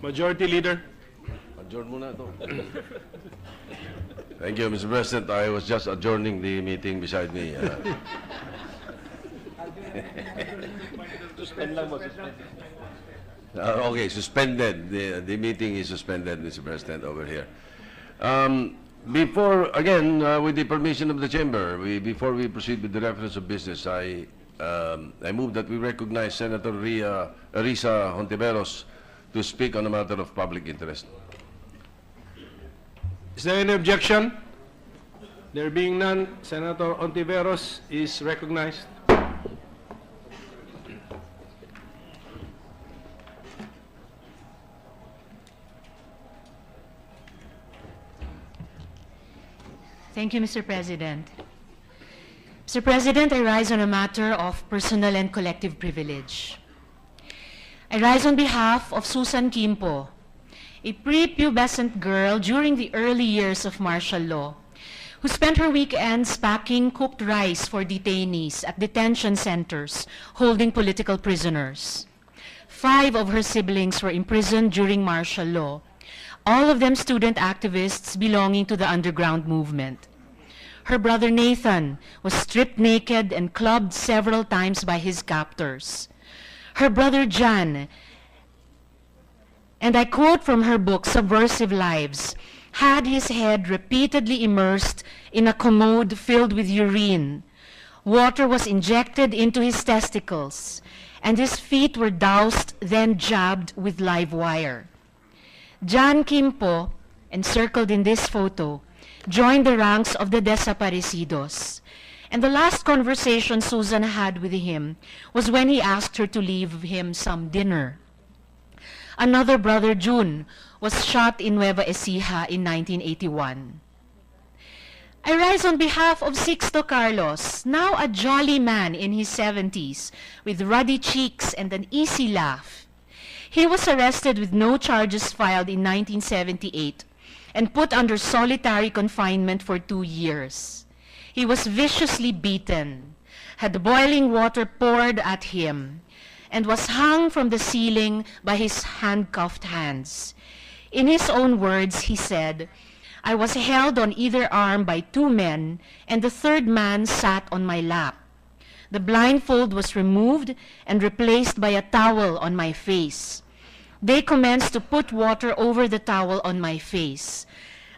Majority Leader. Adjourn muna ito. Thank you, Mr. President. I was just adjourning the meeting beside me. Okay, suspended. The meeting is suspended, Mr. President, over here. Before, again, with the permission of the chamber, before we proceed with the reference of business, I move that we recognize Senator Risa Hontiveros to speak on a matter of public interest. Is there any objection? There being none, Senator Hontiveros is recognized. Thank you, Mr. President. Mr. President, I rise on a matter of personal and collective privilege. I rise on behalf of Susan Kimpo, a prepubescent girl during the early years of martial law, who spent her weekends packing cooked rice for detainees at detention centers holding political prisoners. 5 of her siblings were imprisoned during martial law, all of them student activists belonging to the underground movement. Her brother Nathan was stripped naked and clubbed several times by his captors. Her brother Jan, and I quote from her book, Subversive Lives, had his head repeatedly immersed in a commode filled with urine. Water was injected into his testicles, and his feet were doused, then jabbed with live wire. Jan Kimpo, encircled in this photo, joined the ranks of the desaparecidos. And the last conversation Susan had with him was when he asked her to leave him some dinner. Another brother, June, was shot in Nueva Ecija in 1981. I rise on behalf of Sixto Carlos, now a jolly man in his 70s, with ruddy cheeks and an easy laugh. He was arrested with no charges filed in 1978 and put under solitary confinement for 2 years. He was viciously beaten, had boiling water poured at him, and was hung from the ceiling by his handcuffed hands. In his own words, he said, "I was held on either arm by 2 men, and the 3rd man sat on my lap. The blindfold was removed and replaced by a towel on my face. They commenced to put water over the towel on my face.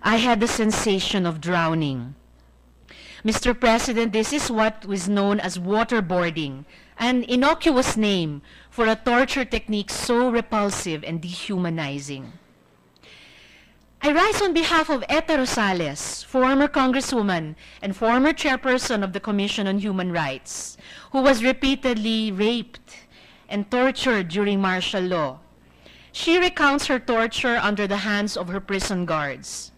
I had the sensation of drowning." Mr. President, this is what was known as waterboarding, an innocuous name for a torture technique so repulsive and dehumanizing. I rise on behalf of Eta Rosales, former Congresswoman and former chairperson of the Commission on Human Rights, who was repeatedly raped and tortured during martial law. She recounts her torture under the hands of her prison guards.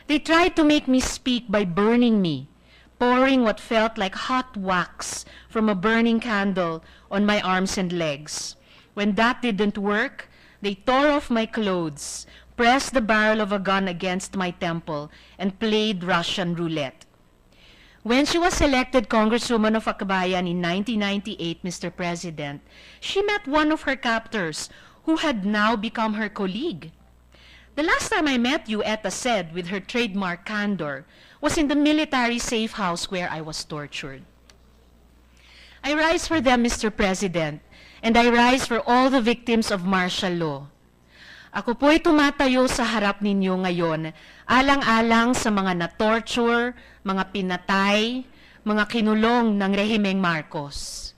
"They tried to make me speak by burning me, pouring what felt like hot wax from a burning candle on my arms and legs. When that didn't work, they tore off my clothes, pressed the barrel of a gun against my temple, and played Russian roulette." When she was elected Congresswoman of Akbayan in 1998, Mr. President, she met one of her captors who had now become her colleague. "The last time I met you," Eta said with her trademark candor, "was in the military safe house where I was tortured." I rise for them, Mr. President, and I rise for all the victims of martial law. Ako po'y tumatayo sa harap ninyo ngayon, alang-alang sa mga na-torture, mga pinatay, mga kinulong ng rehimeng Marcos.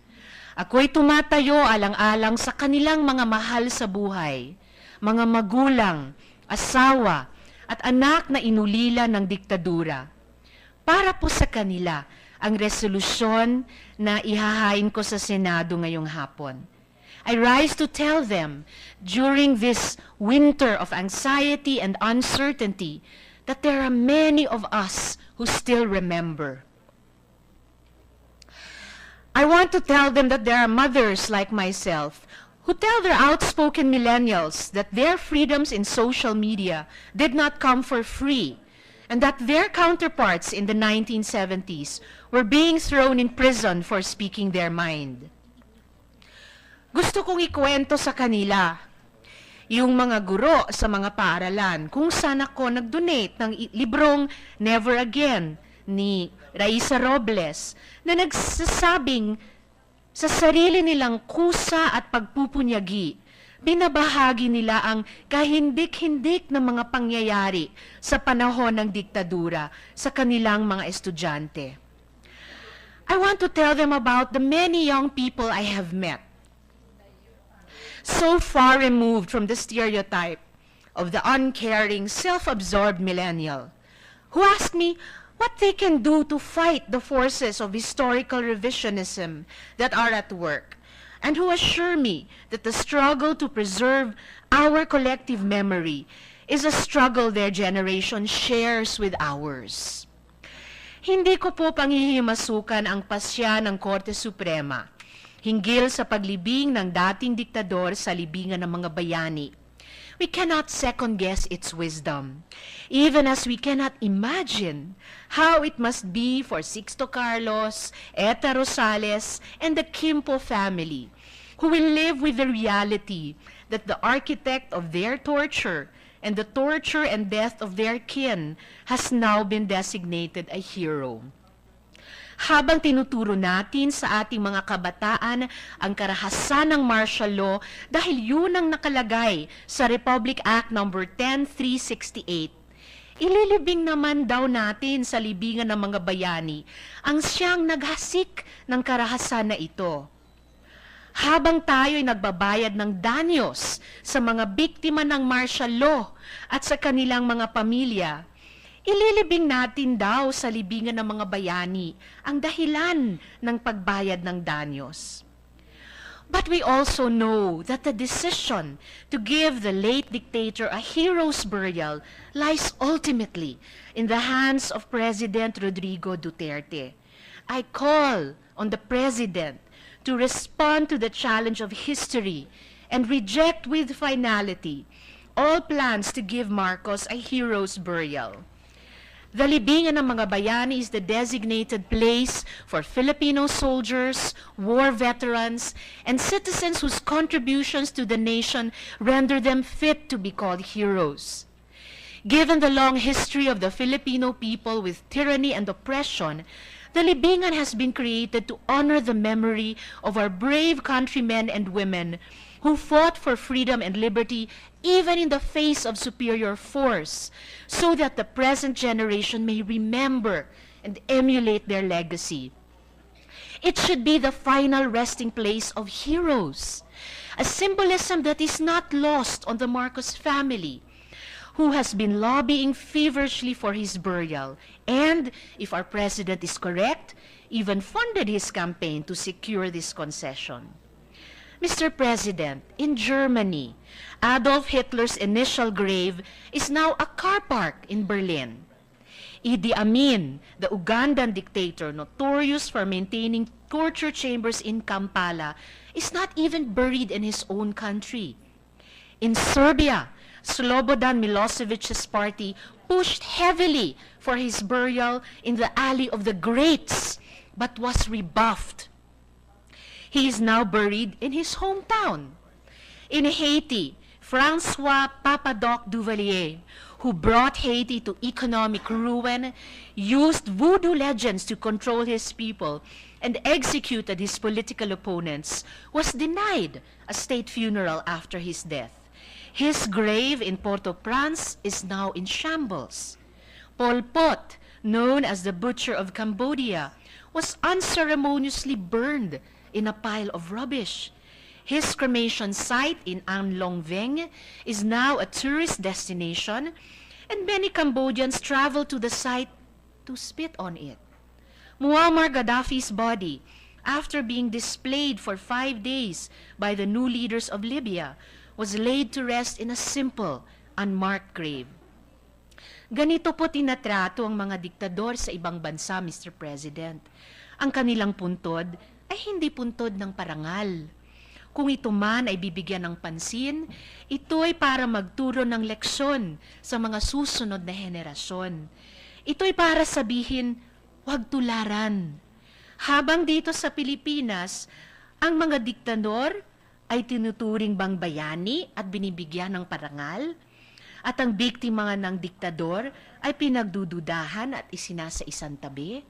Ako'y tumatayo alang-alang sa kanilang mga mahal sa buhay, mga magulang, asawa, at anak na inulila ng diktadura. Para po sa kanila ang resolusyon na ihahain ko sa Senado ngayong hapon. I rise to tell them during this winter of anxiety and uncertainty that there are many of us who still remember. I want to tell them that there are mothers like myself who tell their outspoken millennials that their freedoms in social media did not come for free, and that their counterparts in the 1970s were being thrown in prison for speaking their mind. Gusto kong ikwento sa kanila, yung mga guro sa mga paaralan, kung saan ako nag-donate ng librong Never Again ni Raisa Robles na nagsasabing sa sarili nilang kusa at pagpupunyagi, binabahagi nila ang kahindik-hindik na mga pangyayari sa panahon ng diktadura sa kanilang mga estudyante. I want to tell them about the many young people I have met, so far removed from the stereotype of the uncaring, self-absorbed millennial, who ask me what they can do to fight the forces of historical revisionism that are at work, and who assure me that the struggle to preserve our collective memory is a struggle their generation shares with ours. Hindi ko po panghihimasukan ang pasya ng Korte Suprema hinggil sa paglibing ng dating diktador sa libingan ng mga bayani. We cannot second-guess its wisdom, even as we cannot imagine how it must be for Sixto Carlos, Eta Rosales, and the Quimpo family, who will live with the reality that the architect of their torture and the torture and death of their kin has now been designated a hero. Habang tinuturo natin sa ating mga kabataan ang karahasan ng martial law dahil yun ang nakalagay sa Republic Act No. 10368, ililibing naman daw natin sa libingan ng mga bayani ang siyang naghasik ng karahasan na ito. Habang tayo'y nagbabayad ng danyos sa mga biktima ng martial law at sa kanilang mga pamilya, ililibing natin daw sa libingan ng mga bayani ang dahilan ng pagbayad ng danyos. But we also know that the decision to give the late dictator a hero's burial lies ultimately in the hands of President Rodrigo Duterte. I call on the President to respond to the challenge of history and reject with finality all plans to give Marcos a hero's burial. The libingan ng mga bayani is the designated place for Filipino soldiers, war veterans, and citizens whose contributions to the nation render them fit to be called heroes. Given the long history of the Filipino people with tyranny and oppression, the libingan has been created to honor the memory of our brave countrymen and women who fought for freedom and liberty even in the face of superior force, so that the present generation may remember and emulate their legacy. It should be the final resting place of heroes, a symbolism that is not lost on the Marcos family, who has been lobbying feverishly for his burial, and, if our president is correct, even funded his campaign to secure this concession. Mr. President, in Germany, Adolf Hitler's initial grave is now a car park in Berlin. Idi Amin, the Ugandan dictator notorious for maintaining torture chambers in Kampala, is not even buried in his own country. In Serbia, Slobodan Milosevic's party pushed heavily for his burial in the Alley of the Greats, but was rebuffed. He is now buried in his hometown. In Haiti, Francois Papadoc Duvalier, who brought Haiti to economic ruin, used voodoo legends to control his people, and executed his political opponents, was denied a state funeral after his death. His grave in Port-au-Prince is now in shambles. Pol Pot, known as the Butcher of Cambodia, was unceremoniously burned in a pile of rubbish. His cremation site in An Long Veng is now a tourist destination, and many Cambodians travel to the site to spit on it. Muammar Gaddafi's body, after being displayed for 5 days by the new leaders of Libya, was laid to rest in a simple, unmarked grave. Ganito po tinatrato ang mga diktador sa ibang bansa, Mr. President. Ang kanilang puntod ay hindi puntod ng parangal. Kung ito man ay bibigyan ng pansin, ito ay para magturo ng leksyon sa mga susunod na henerasyon. Ito ay para sabihin, huwag tularan. Habang dito sa Pilipinas, ang mga diktador ay tinuturing bang bayani at binibigyan ng parangal? At ang biktima ng diktador ay pinagdududahan at isinasa isang tabi?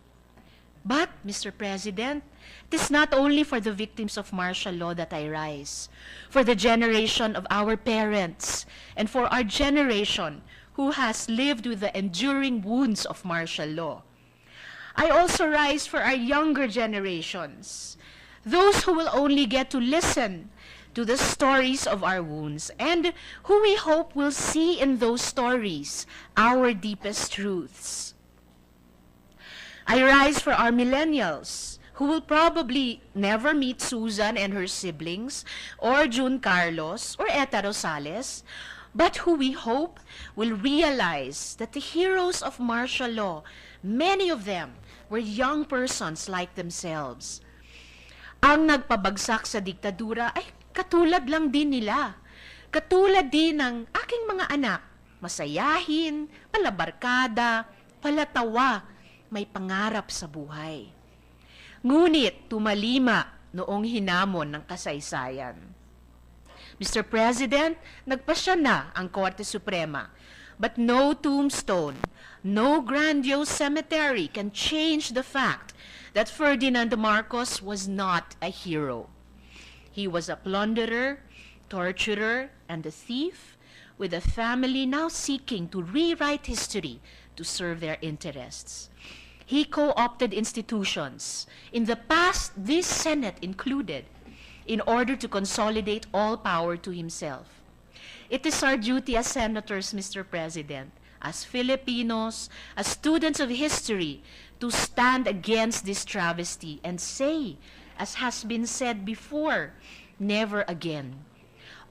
But, Mr. President, it is not only for the victims of martial law that I rise, for the generation of our parents, and for our generation who has lived with the enduring wounds of martial law. I also rise for our younger generations, those who will only get to listen to the stories of our wounds, and who we hope will see in those stories our deepest truths. I rise for our millennials, who will probably never meet Susan and her siblings, or June Carlos, or Eta Rosales, but who we hope will realize that the heroes of martial law, many of them were young persons like themselves. Ang nagpabagsak sa diktadura ay katulad lang din nila. Katulad din ng aking mga anak, masayahin, palabarkada, palatawa, may pangarap sa buhay. Ngunit tumalima noong hinamon ng kasaysayan. Mr. President, nagpasya na ang Korte Suprema, but no tombstone, no grandiose cemetery can change the fact that Ferdinand Marcos was not a hero. He was a plunderer, torturer, and a thief, with a family now seeking to rewrite history to serve their interests. He co-opted institutions, in the past this Senate included, in order to consolidate all power to himself. It is our duty as senators, Mr. President, as Filipinos, as students of history, to stand against this travesty and say, as has been said before, never again.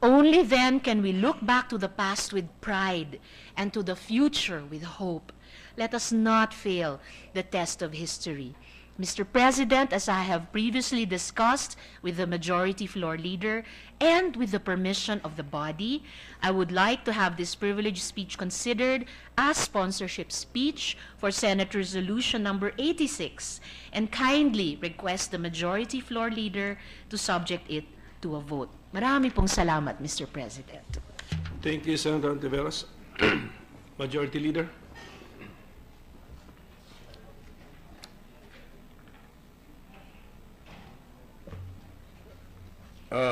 Only then can we look back to the past with pride and to the future with hope. Let us not fail the test of history. Mr. President, as I have previously discussed with the Majority Floor Leader and with the permission of the body, I would like to have this privileged speech considered as sponsorship speech for Senate Resolution number 86 and kindly request the Majority Floor Leader to subject it to a vote. Marami pong salamat, Mr. President. Thank you, Senator Hontiveros. Majority Leader.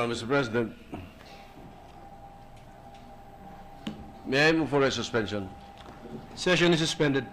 Mr. President, may I move for a suspension? Session is suspended.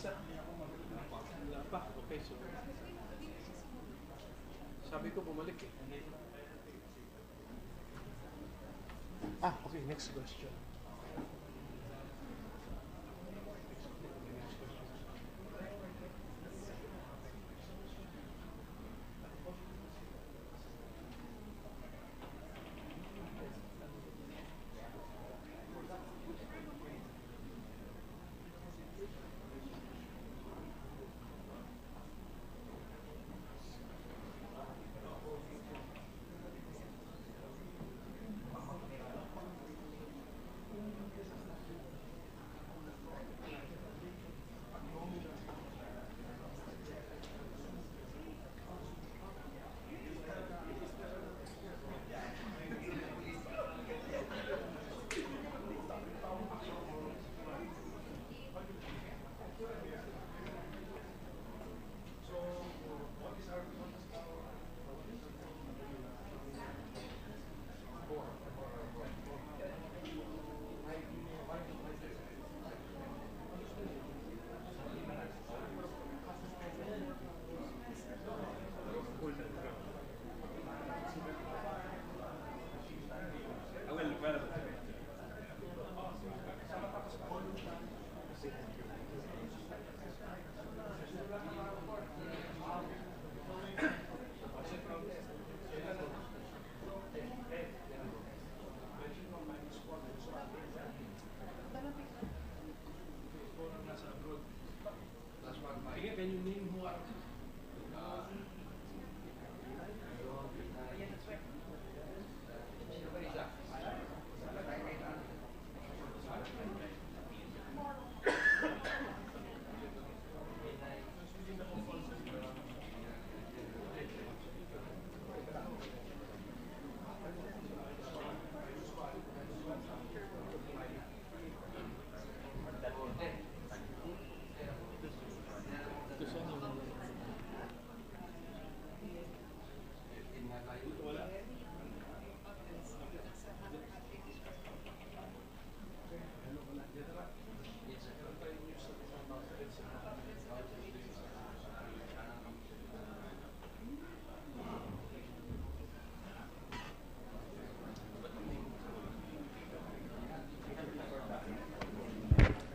Wala pa. Okay, so sabi ko bumalik eh. Okay, next question.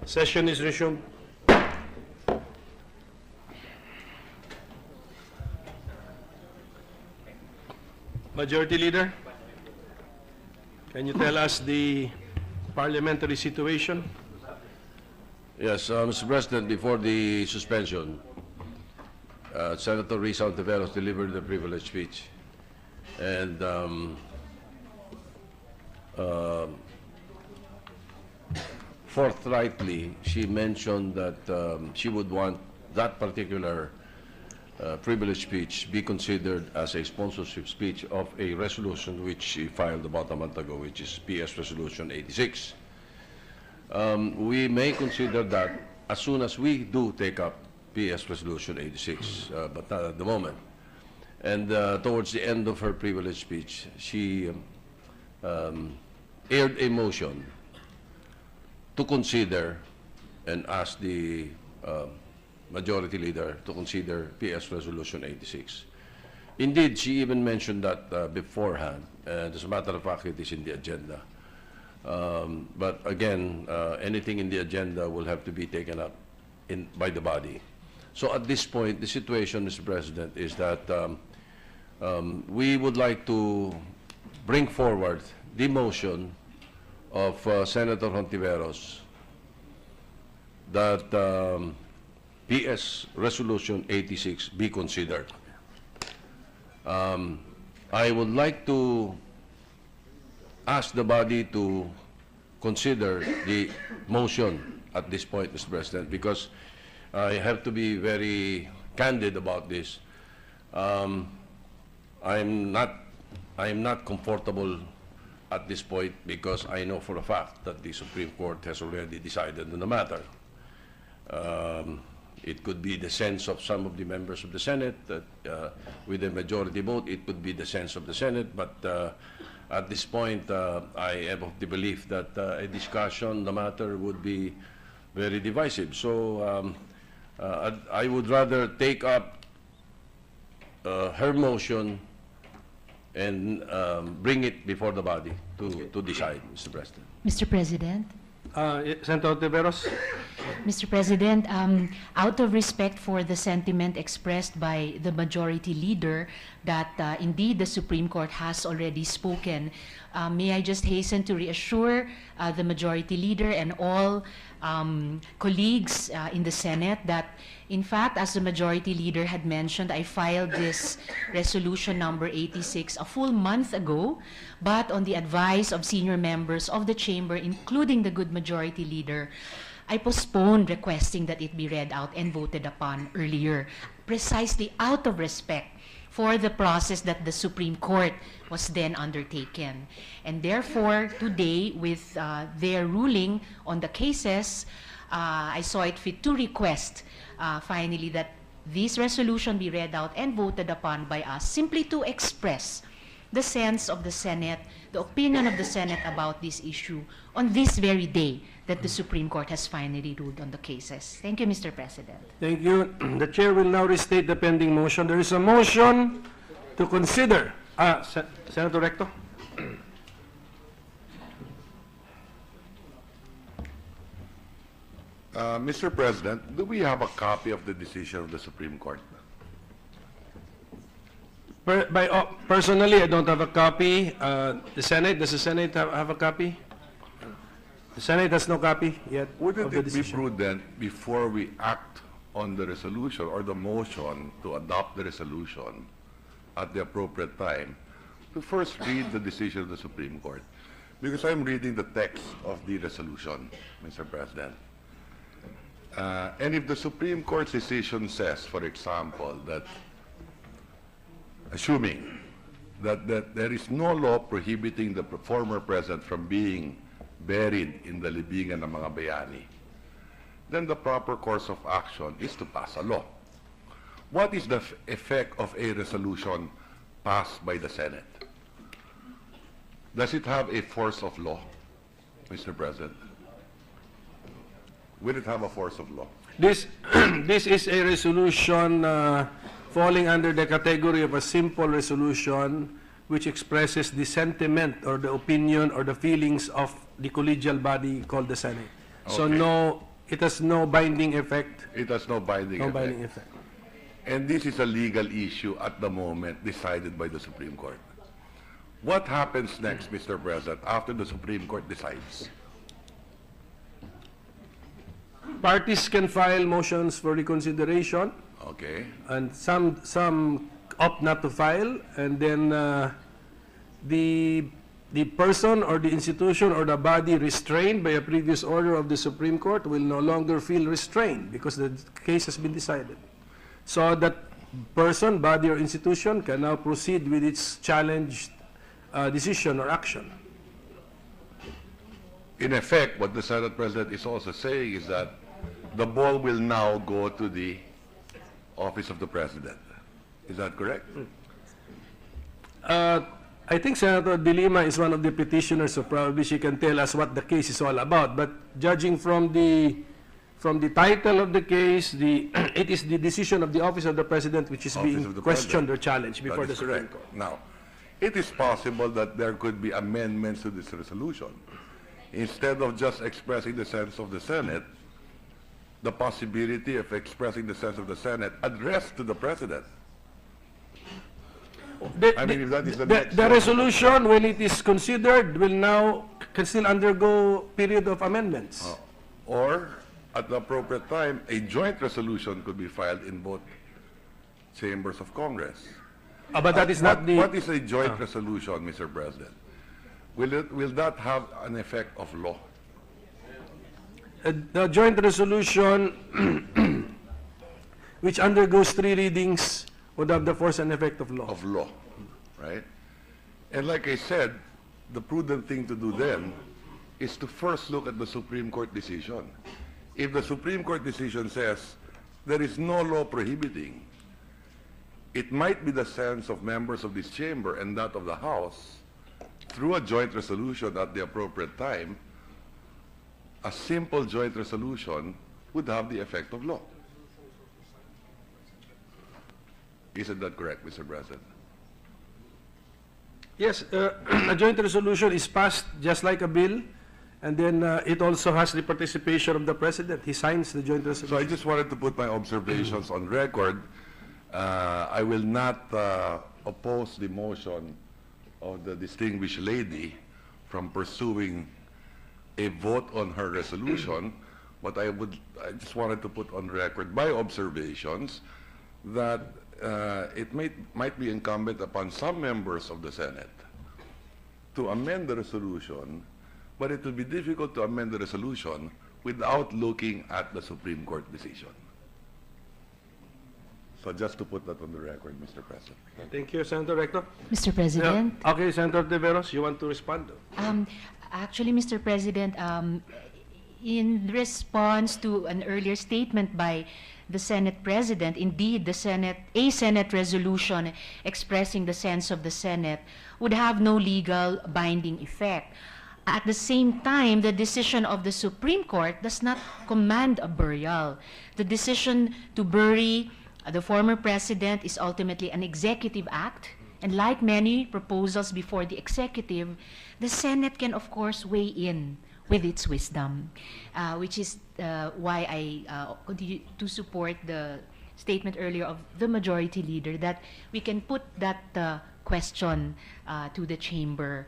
Session is resumed. Majority Leader, can you tell us the parliamentary situation? Yes, Mr. President, before the suspension, Senator Risa Hontiveros delivered the privilege speech. And forthrightly, she mentioned that she would want that particular privilege speech be considered as a sponsorship speech of a resolution which she filed about a month ago, which is PS Resolution 86. We may consider that as soon as we do take up PS Resolution 86, but not at the moment. And towards the end of her privilege speech, she aired a motion to consider and ask the Majority Leader to consider PS Resolution 86. Indeed, she even mentioned that beforehand, and as a matter of fact, it is in the agenda. But again, anything in the agenda will have to be taken up by the body. So at this point, the situation, Mr. President, is that we would like to bring forward the motion of Senator Hontiveros that PS Resolution 86 be considered. I would like to ask the body to consider the motion at this point, Mr. President, because I have to be very candid about this. I'm not comfortable at this point because I know for a fact that the Supreme Court has already decided on the matter. It could be the sense of some of the members of the Senate that with a majority vote, it could be the sense of the Senate, but at this point, I have the belief that a discussion on the matter would be very divisive. So I would rather take up her motion and bring it before the body to decide, Mr. President. Mr. President? Senator Hontiveros? Mr. President, out of respect for the sentiment expressed by the majority leader that indeed the Supreme Court has already spoken, may I just hasten to reassure the majority leader and all colleagues in the Senate that, in fact, as the majority leader had mentioned, I filed this resolution number 86 a full month ago, but on the advice of senior members of the chamber, including the good majority leader, I postponed requesting that it be read out and voted upon earlier, precisely out of respect for the process that the Supreme Court was then undertaken. And therefore, today, with their ruling on the cases, I saw it fit to request, finally, that this resolution be read out and voted upon by us, simply to express the sense of the Senate, the opinion of the Senate about this issue on this very day that the Supreme Court has finally ruled on the cases. Thank you, Mr. President. Thank you. The chair will now restate the pending motion. There is a motion to consider. Senator Recto? Mr. President, do we have a copy of the decision of the Supreme Court? Personally, I don't have a copy. Does the Senate have a copy? The Senate has no copy yet Wouldn't of the it be decision. prudent before we act on the resolution or the motion to adopt the resolution at the appropriate time to first read the decision of the Supreme Court? Because I'm reading the text of the resolution, Mr. President. And if the Supreme Court's decision says, for example, that assuming that there is no law prohibiting the former president from being buried in the libingan ng mga bayani, then the proper course of action is to pass a law. What is the effect of a resolution passed by the Senate? Does it have a force of law, Mr. President? Will it have a force of law? This is a resolution falling under the category of a simple resolution which expresses the sentiment or the opinion or the feelings of the collegial body called the Senate. So Okay. no, it has no binding effect. It has no binding No effect. binding effect. And this is a legal issue at the moment decided by the Supreme Court. What happens next, Mr. President, after the Supreme Court decides? Parties can file motions for reconsideration, Okay. and some opt not to file, and then the person or the institution or the body restrained by a previous order of the Supreme Court will no longer feel restrained because the case has been decided. So that person, body, or institution can now proceed with its challenged decision or action. In effect, what the Senate President is also saying is that the ball will now go to the office of the President. Is that correct? I think Senator De Lima is one of the petitioners, so probably she can tell us what the case is all about. But judging from the title of the case, it is the decision of the office of the President which is Office being of the questioned President. or challenged before That the is Supreme correct. Court. Now, it is possible that there could be amendments to this resolution. Instead of just expressing the sense of the Senate, the possibility of expressing the sense of the Senate addressed to the President. I mean, if that is the next The one. resolution, when it is considered, can still undergo period of amendments. Or, at the appropriate time, a joint resolution could be filed in both chambers of Congress. But that is not the... What is a joint resolution, Mr. President? Will that have an effect of law? The joint resolution which undergoes 3 readings would have the force and effect of law. Of law, right? And like I said, the prudent thing to do then is to first look at the Supreme Court decision. If the Supreme Court decision says there is no law prohibiting, it might be the sense of members of this chamber and that of the House, through a joint resolution at the appropriate time, a simple joint resolution would have the effect of law. Isn't that correct, Mr. President? Yes, a joint resolution is passed just like a bill, and then it also has the participation of the President. He signs the joint resolution. So I just wanted to put my observations on record. I will not oppose the motion of the distinguished lady from pursuing a vote on her resolution, but I just wanted to put on record my observations that it might be incumbent upon some members of the Senate to amend the resolution, but it will be difficult to amend the resolution without looking at the Supreme Court decision. So just to put that on the record, Mr. President. Thank you, Senator Recto. Mr. President? Yeah. Okay, Senator Hontiveros, you want to respond? Actually, Mr. President, in response to an earlier statement by the Senate President, indeed, a Senate resolution expressing the sense of the Senate would have no legal binding effect. At the same time, the decision of the Supreme Court does not command a burial. The decision to bury the former president is ultimately an executive act, and like many proposals before the executive, the Senate can, of course, weigh in with its wisdom, which is why I continue to support the statement earlier of the majority leader that we can put that question to the chamber.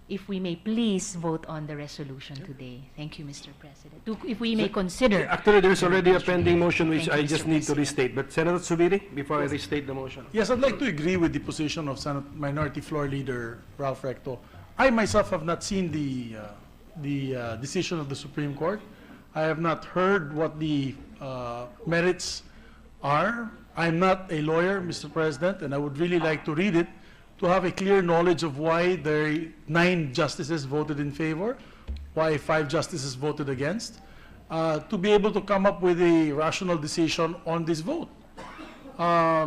If we may please vote on the resolution today. Thank you, Mr. President. If we may consider. Actually, there's already a pending motion which Thank you, I just Mr. need to President. restate. But Senator Zubiri, before I restate the motion. Yes, I'd like to agree with the position of Senate Minority Floor Leader Ralph Recto. I myself have not seen the decision of the Supreme Court. I have not heard what the merits are. I'm not a lawyer, Mr. President, and I would really like to read it to have a clear knowledge of why the 9 justices voted in favor, why 5 justices voted against, to be able to come up with a rational decision on this vote.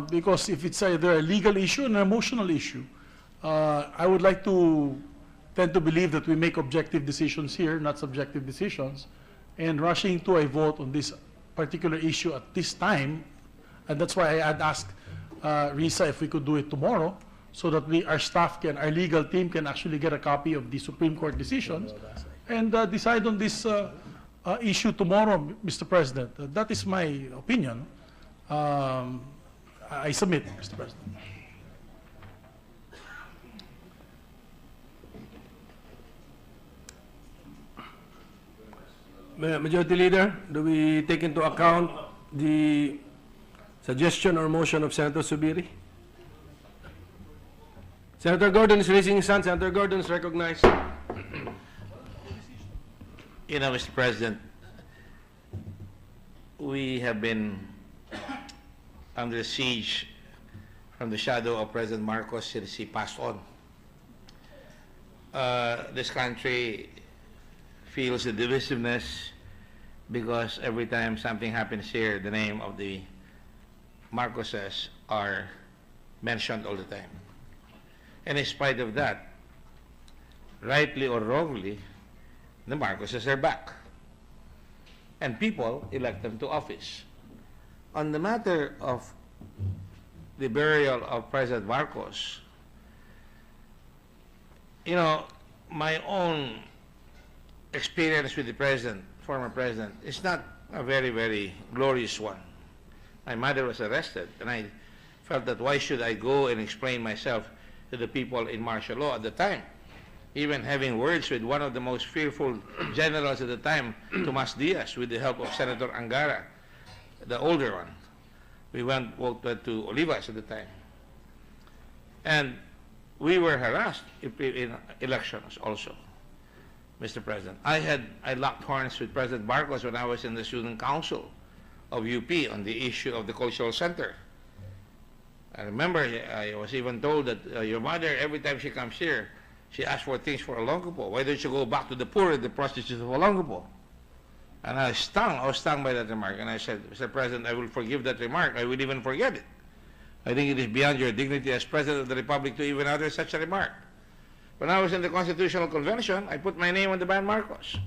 Because if it's either a legal issue and an emotional issue, I would like to tend to believe that we make objective decisions here, not subjective decisions, and rushing to a vote on this particular issue at this time, and that's why I had asked Risa if we could do it tomorrow, so that our staff can, our legal team can actually get a copy of the Supreme Court decisions and decide on this issue tomorrow, Mr. President. That is my opinion. I submit, Mr. President. Majority Leader, do we take into account the suggestion or motion of Senator Zubiri? Senator Gordon is raising his hand. Senator Gordon is recognized. You know, Mr. President, we have been under siege from the shadow of President Marcos since he passed on. This country feels the divisiveness because every time something happens here, the name of the Marcoses are mentioned all the time. And in spite of that, rightly or wrongly, the Marcoses are back. And people elect them to office. On the matter of the burial of President Marcos, you know, my own experience with the president, former president, is not a very, very glorious one. My mother was arrested, and I felt that why should I go and explain myself to the people in martial law at the time, even having words with one of the most fearful generals at the time, Tomas Diaz, with the help of Senator Angara, the older one. We went to Olivas at the time. And we were harassed in elections also, Mr. President. I locked horns with President Marcos when I was in the student council of UP on the issue of the cultural center. I remember I was even told that your mother, every time she comes here, she asks for things for Olongapo. Why don't you go back to the poor and the prostitutes of Olongapo? And I was stung by that remark. And I said, Mr. President, I will forgive that remark. I will even forget it. I think it is beyond your dignity as President of the Republic to even utter such a remark. When I was in the Constitutional Convention, I put my name on the ban Marcos.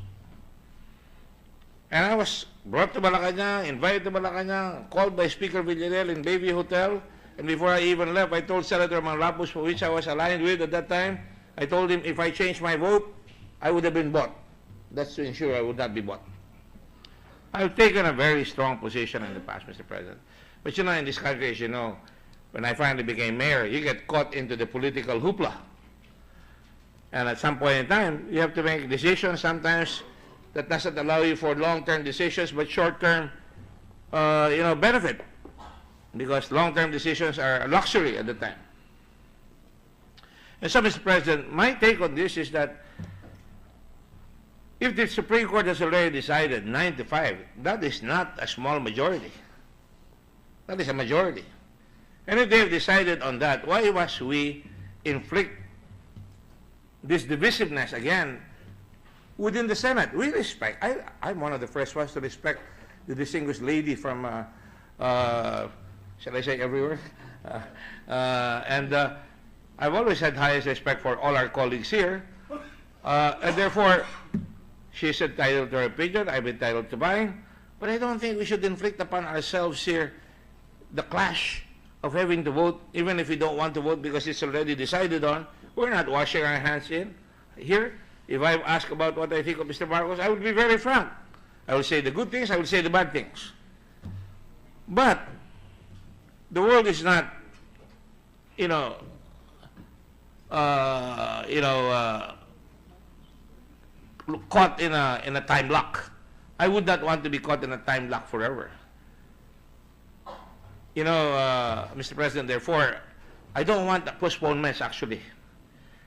And I was brought to Malacanang, invited to Malacanang, called by Speaker Villarreal in Bayview Hotel, And before I even left, I told Senator Manlapus, for which I was aligned with at that time, I told him if I changed my vote, I would have been bought. That's to ensure I would not be bought. I've taken a very strong position in the past, Mr. President. But you know, in this country, as you know, when I finally became mayor, you get caught into the political hoopla. And at some point in time, you have to make decisions sometimes that doesn't allow you for long-term decisions, but short-term, benefit. Because long-term decisions are a luxury at the time. And so, Mr. President, my take on this is that if the Supreme Court has already decided 9-5, that is not a small majority. That is a majority. And if they have decided on that, why must we inflict this divisiveness again within the Senate? We respect. I'm one of the first ones to respect the distinguished lady from, shall I say everywhere? I've always had highest respect for all our colleagues here. And therefore, she's entitled to her opinion, I'm entitled to mine. But I don't think we should inflict upon ourselves here the clash of having to vote, even if we don't want to vote because it's already decided on. We're not washing our hands in here. If I'm asked about what I think of Mr. Marcos, I would be very frank. I will say the good things, I will say the bad things. But the world is not, caught in a time lock. I would not want to be caught in a time lock forever. Mr. President, therefore, I don't want postponements, actually.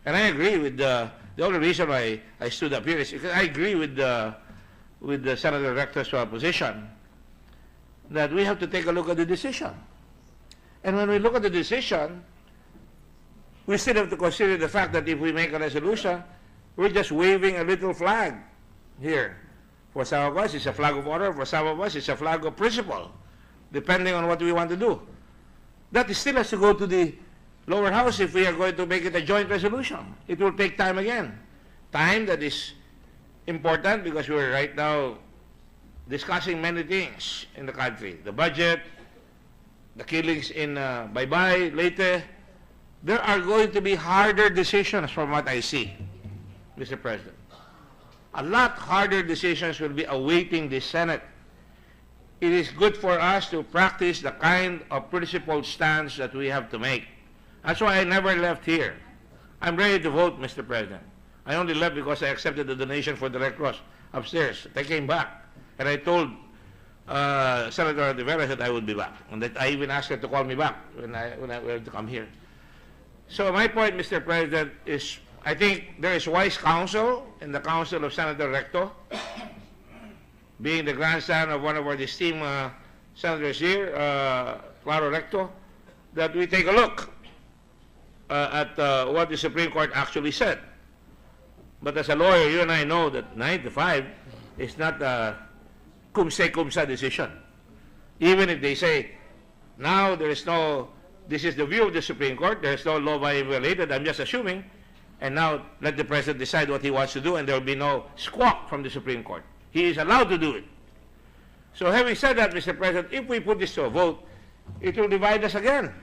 And I agree with the only reason why I stood up here is because I agree with the Senator Rector's position that we have to take a look at the decision. And when we look at the decision, we still have to consider the fact that if we make a resolution, we're just waving a little flag here. For some of us, it's a flag of order. For some of us, it's a flag of principle, depending on what we want to do. That still has to go to the lower house if we are going to make it a joint resolution. It will take time again. Time that is important because we're right now discussing many things in the country. The budget, the killings in Baybay, Leyte. There are going to be harder decisions from what I see, Mr. President. A lot harder decisions will be awaiting the Senate. It is good for us to practice the kind of principled stance that we have to make. That's why I never left here. I'm ready to vote, Mr. President. I only left because I accepted the donation for the Red Cross upstairs. I came back, and I told Senator Hontiveros that I would be back, and that I even asked her to call me back when I had to come here. So my point, Mr. President, is I think there is wise counsel in the counsel of Senator Recto, being the grandson of one of our esteemed senators here, Claro Recto, that we take a look at what the Supreme Court actually said. But as a lawyer, you and I know that 9-5 is not a cum se cum sa decision. Even if they say, now there is no, this is the view of the Supreme Court, there is no law violated, I'm just assuming, and now let the President decide what he wants to do, and there will be no squawk from the Supreme Court. He is allowed to do it. So having said that, Mr. President, if we put this to a vote, it will divide us again.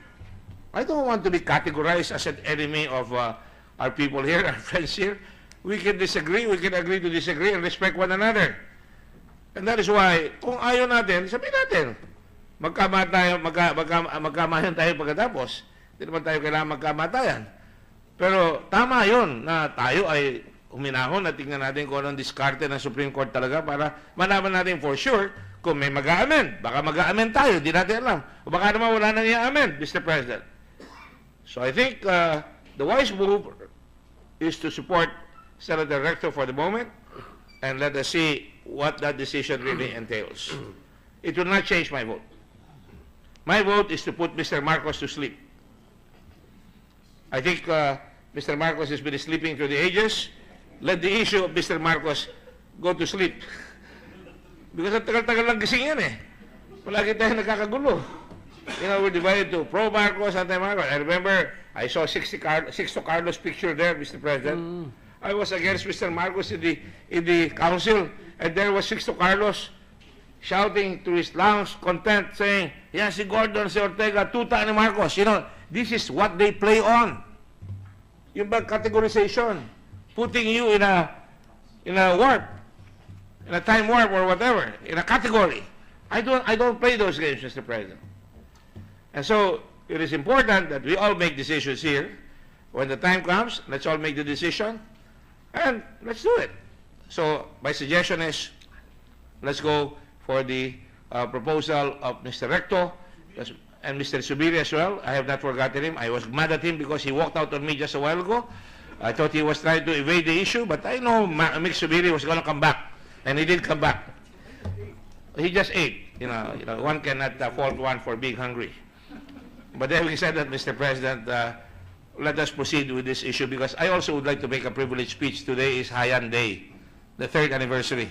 I don't want to be categorized as an enemy of our people here, our friends here. We can disagree, we can agree to disagree and respect one another. And that is why, kung ayaw natin, sabihin natin, magkamayan tayo pagkatapos. Hindi naman tayo kailangan magkamatayan. Pero tama yun na tayo ay huminahon at tingnan natin kung anong diskarte ng Supreme Court talaga para malaman natin for sure kung may mag-a-amend. Baka mag-a-amend tayo, di natin alam. O baka naman wala nang i-amend, Mr. President. So I think the wise move is to support Senator Recto for the moment and let us see what that decision really entails. It will not change my vote. My vote is to put Mr. Marcos to sleep. I think Mr. Marcos has been sleeping through the ages. Let the issue of Mr. Marcos go to sleep. Because ang tagal-tagal lang gising yan eh. Palagi tayo nagkakagulo. You know, we're divided to pro-Marcos, anti-Marcos. I remember, I saw Sixto Carlos picture there, Mr. President. I was against Mr. Marcos in the council, and there was Sixto Carlos shouting to his lungs content, saying yan si Gordon, si Ortega, tuta ni Marcos. You know, this is what they play on. Yung bang categorization, putting you in a warp, in a time warp or whatever, in a category. I don't play those games, Mr. President. And so it is important that we all make decisions here. When the time comes, let's all make the decision, and let's do it. So my suggestion is, let's go for the proposal of Mr. Recto and Mr. Subiri as well. I have not forgotten him. I was mad at him because he walked out on me just a while ago. I thought he was trying to evade the issue, but I know Mr. Subiri was going to come back, and he did come back. He just ate. You know, one cannot fault one for being hungry. But having said that, Mr. President, let us proceed with this issue, because I also would like to make a privileged speech. Today is Haiyan Day, the 3rd anniversary.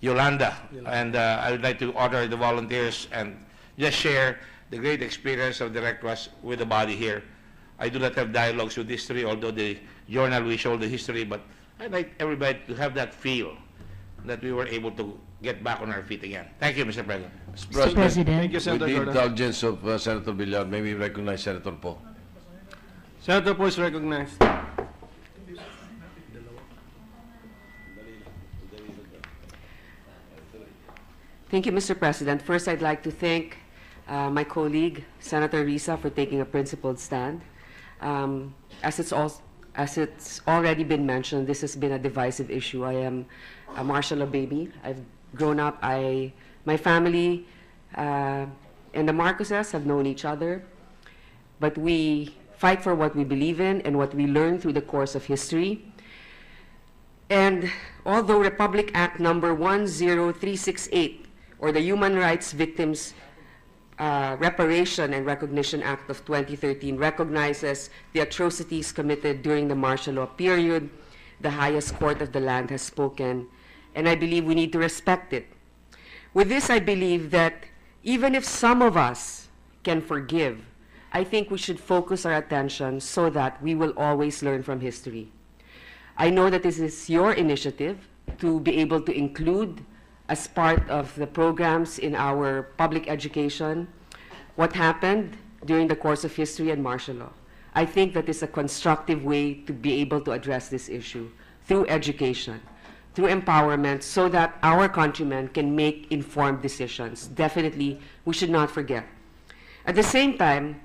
Yolanda. And I would like to honor the volunteers and just share the great experience of the rectors with the body here. I do not have dialogues with history, although the journal we show the history, but I'd like everybody to have that feel that we were able to get back on our feet again. Thank you, Mr. President. Mr. President. Thank you, With Senator the Gordon. indulgence of Senator Villar, may we recognize Senator Poe. Senator Poe is recognized. Thank you, Mr. President. First, I'd like to thank my colleague, Senator Risa, for taking a principled stand. As it's already been mentioned, this has been a divisive issue. I am a martial law baby. I've grown up. My family and the Marcoses have known each other, but we fight for what we believe in and what we learn through the course of history. And although Republic Act number 10368, or the Human Rights Victims Reparation and Recognition Act of 2013, recognizes the atrocities committed during the martial law period, the highest court of the land has spoken, and I believe we need to respect it. With this, I believe that even if some of us can forgive, I think we should focus our attention so that we will always learn from history. I know that this is your initiative to be able to include as part of the programs in our public education what happened during the course of history and martial law. I think that is a constructive way to be able to address this issue through education, through empowerment, so that our countrymen can make informed decisions. Definitely, we should not forget. At the same time,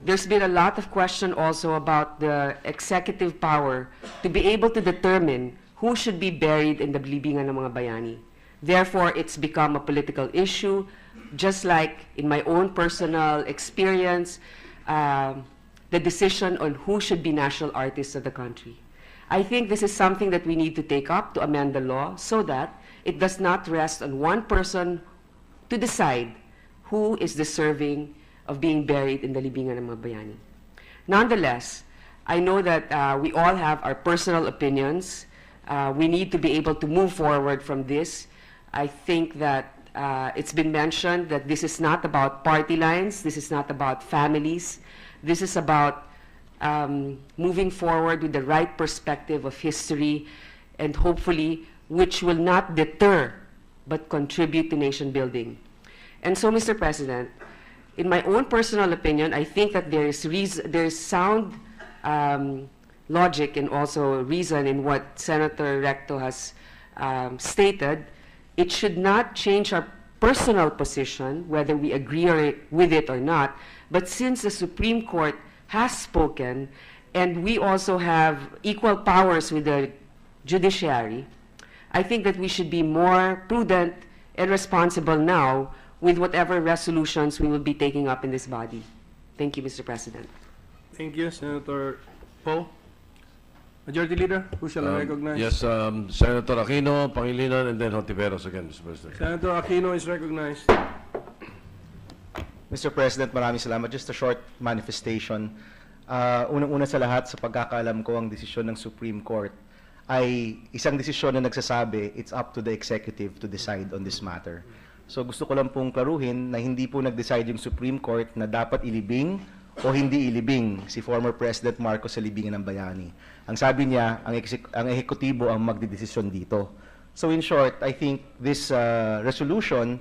there's been a lot of question also about the executive power to be able to determine who should be buried in the libingan ng mga bayani. Therefore, it's become a political issue, just like in my own personal experience, the decision on who should be national artists of the country. I think this is something that we need to take up to amend the law so that it does not rest on one person to decide who is deserving of being buried in the libingan ng mga bayani. Nonetheless, I know that we all have our personal opinions. We need to be able to move forward from this. I think that it's been mentioned that this is not about party lines, this is not about families, this is about moving forward with the right perspective of history, and hopefully which will not deter but contribute to nation building. And so, Mr. President, in my own personal opinion, I think that there is sound logic and also reason in what Senator Recto has stated. It should not change our personal position, whether we agree with it or not, but since the Supreme Court has spoken, and we also have equal powers with the judiciary, I think that we should be more prudent and responsible now with whatever resolutions we will be taking up in this body. Thank you, Mr. President. Thank you, Senator Poe. Majority Leader, who shall I recognize? Yes, Senator Aquino, Pangilinan, and then Hontiveros again, Mr. President. Senator Aquino is recognized. Mr. President, maraming salamat. Just a short manifestation. Unang-una sa lahat, sa pagkakaalam ko, ang desisyon ng Supreme Court ay isang desisyon na nagsasabi, it's up to the executive to decide on this matter. So gusto ko lang pong klaruhin na hindi po nag-decide yung Supreme Court na dapat ilibing o hindi ilibing si former President Marcos sa libingan ng bayani. Ang sabi niya, ang ehekutibo ang magdidesisyon dito. So in short, I think this resolution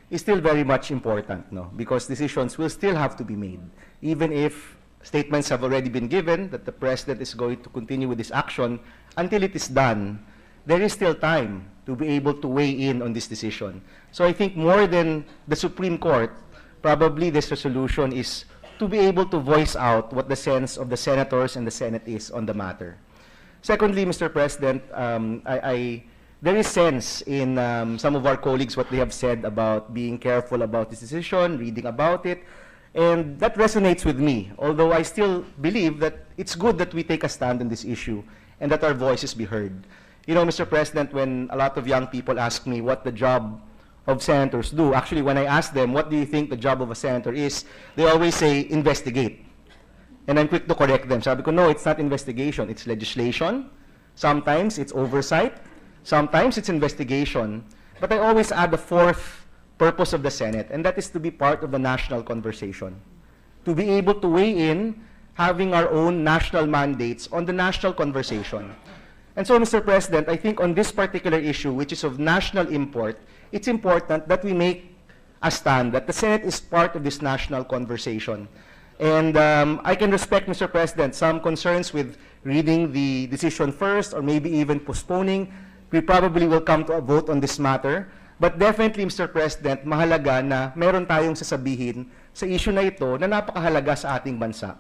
is still very much important, no? Because decisions will still have to be made, even if statements have already been given that the President is going to continue with this action. Until it is done, there is still time to be able to weigh in on this decision. So I think more than the Supreme Court, probably this resolution is to be able to voice out what the sense of the senators and the Senate is on the matter. Secondly, Mr. President, there is sense in some of our colleagues what they have said about being careful about this decision, reading about it, and that resonates with me, although I still believe that it's good that we take a stand on this issue and that our voices be heard. You know, Mr. President, when a lot of young people ask me what the job of senators do, actually when I ask them, what do you think the job of a senator is, they always say, investigate. And I'm quick to correct them. Sabi ko, no, it's not investigation, it's legislation. Sometimes it's oversight. Sometimes it's investigation. But I always add the fourth purpose of the Senate, and that is to be part of the national conversation. To be able to weigh in, having our own national mandates on the national conversation. And so, Mr. President, I think on this particular issue, which is of national import, it's important that we make a stand, that the Senate is part of this national conversation. And I can respect, Mr. President, some concerns with reading the decision first or maybe even postponing. We probably will come to a vote on this matter. But definitely, Mr. President, mahalaga na meron tayong sasabihin sa issue na ito na napakahalaga sa ating bansa.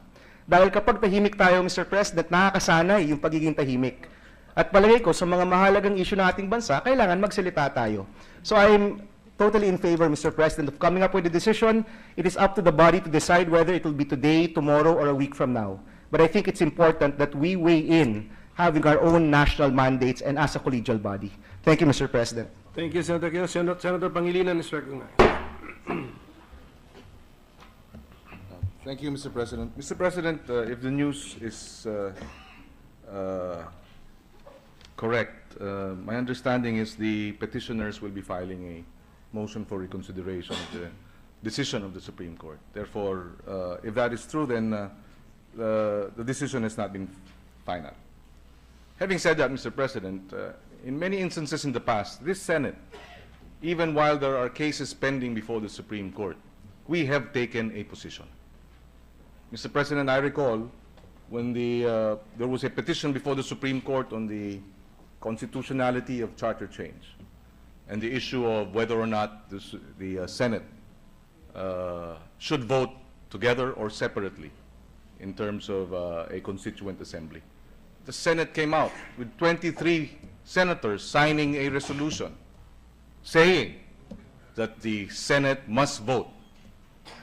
Dahil kapag tahimik tayo, Mr. President, nakakasanay yung pagiging tahimik. At palagay ko, sa mga mahalagang issue ng ating bansa, kailangan magsalita tayo. So I'm totally in favor, Mr. President, of coming up with a decision. It is up to the body to decide whether it will be today, tomorrow, or a week from now. But I think it's important that we weigh in having our own national mandates and as a collegial body. Thank you, Mr. President. Thank you, Senator Kio. Senator Pangilinan is recognized. Thank you, Mr. President. Mr. President, if the news is correct, my understanding is the petitioners will be filing a motion for reconsideration of the decision of the Supreme Court. Therefore, if that is true, then the decision has not been final. Having said that, Mr. President, in many instances in the past, this Senate, even while there are cases pending before the Supreme Court, we have taken a position. Mr. President, I recall when there was a petition before the Supreme Court on the constitutionality of charter change and the issue of whether or not the Senate should vote together or separately in terms of a constituent assembly. The Senate came out with 23 senators signing a resolution saying that the Senate must vote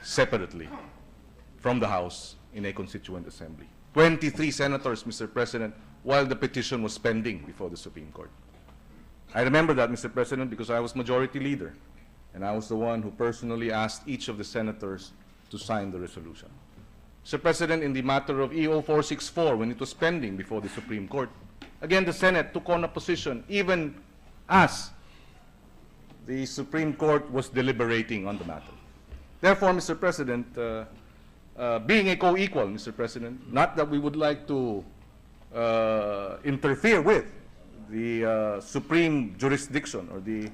separately from the House in a constituent assembly. 23 senators, Mr. President, while the petition was pending before the Supreme Court. I remember that, Mr. President, because I was majority leader, and I was the one who personally asked each of the senators to sign the resolution. Mr. President, in the matter of EO 464, when it was pending before the Supreme Court, again, the Senate took on a position even as the Supreme Court was deliberating on the matter. Therefore, Mr. President, being a co-equal, Mr. President, not that we would like to interfere with the supreme jurisdiction or the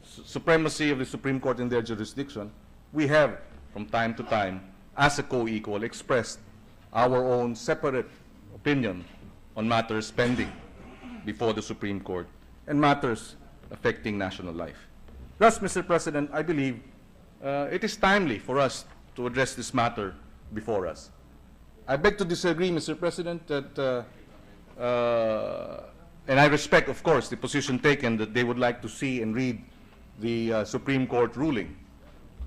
supremacy of the Supreme Court in their jurisdiction, we have, from time to time, as a co-equal, expressed our own separate opinion on matters pending before the Supreme Court and matters affecting national life. Thus, Mr. President, I believe it is timely for us to address this matter before us. I beg to disagree, Mr. President, that, and I respect, of course, the position taken that they would like to see and read the Supreme Court ruling.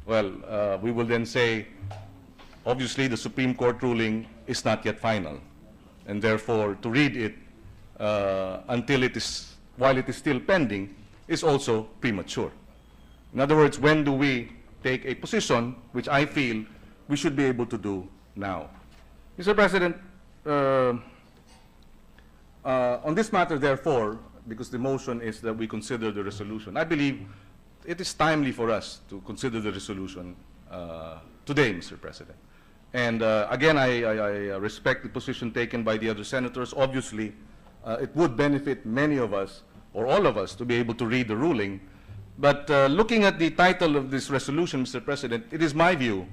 Well, we will then say, obviously, the Supreme Court ruling is not yet final, and therefore, to read it until it is, while it is still pending, is also premature. In other words, when do we take a position, which I feel we should be able to do now? Mr. President, on this matter, therefore, because the motion is that we consider the resolution, I believe it is timely for us to consider the resolution today, Mr. President. And again, I respect the position taken by the other senators. Obviously, it would benefit many of us, or all of us, to be able to read the ruling. But looking at the title of this resolution, Mr. President, it is my view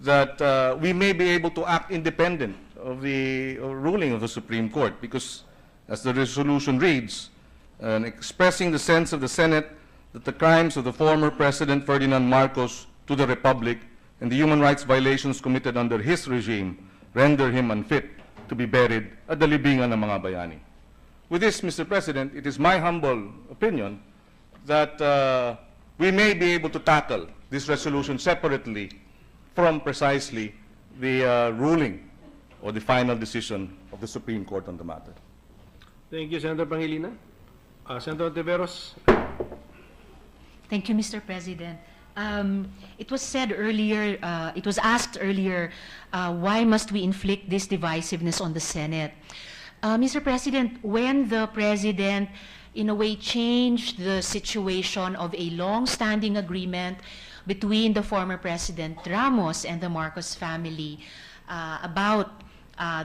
that we may be able to act independent of the ruling of the Supreme Court, because as the resolution reads, expressing the sense of the Senate that the crimes of the former President Ferdinand Marcos to the Republic and the human rights violations committed under his regime render him unfit to be buried at the libingan ng mga bayani. With this, Mr. President, it is my humble opinion that we may be able to tackle this resolution separately from precisely the ruling or the final decision of the Supreme Court on the matter. Thank you, Senator Pangilinan. Senator Hontiveros. Thank you, Mr. President. It was said earlier, it was asked earlier, why must we inflict this divisiveness on the Senate? Mr. President, when the President, in a way, changed the situation of a long-standing agreement between the former President Ramos and the Marcos family about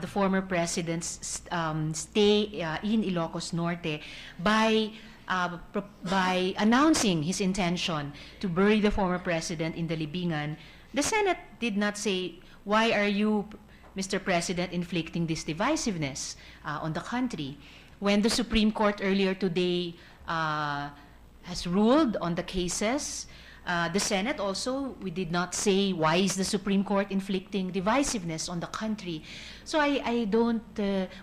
the former President's stay in Ilocos Norte by announcing his intention to bury the former President in the libingan, the Senate did not say, why are you, Mr. President, inflicting this divisiveness on the country? When the Supreme Court earlier today has ruled on the cases, the Senate also, we did not say, why is the Supreme Court inflicting divisiveness on the country? So I don't,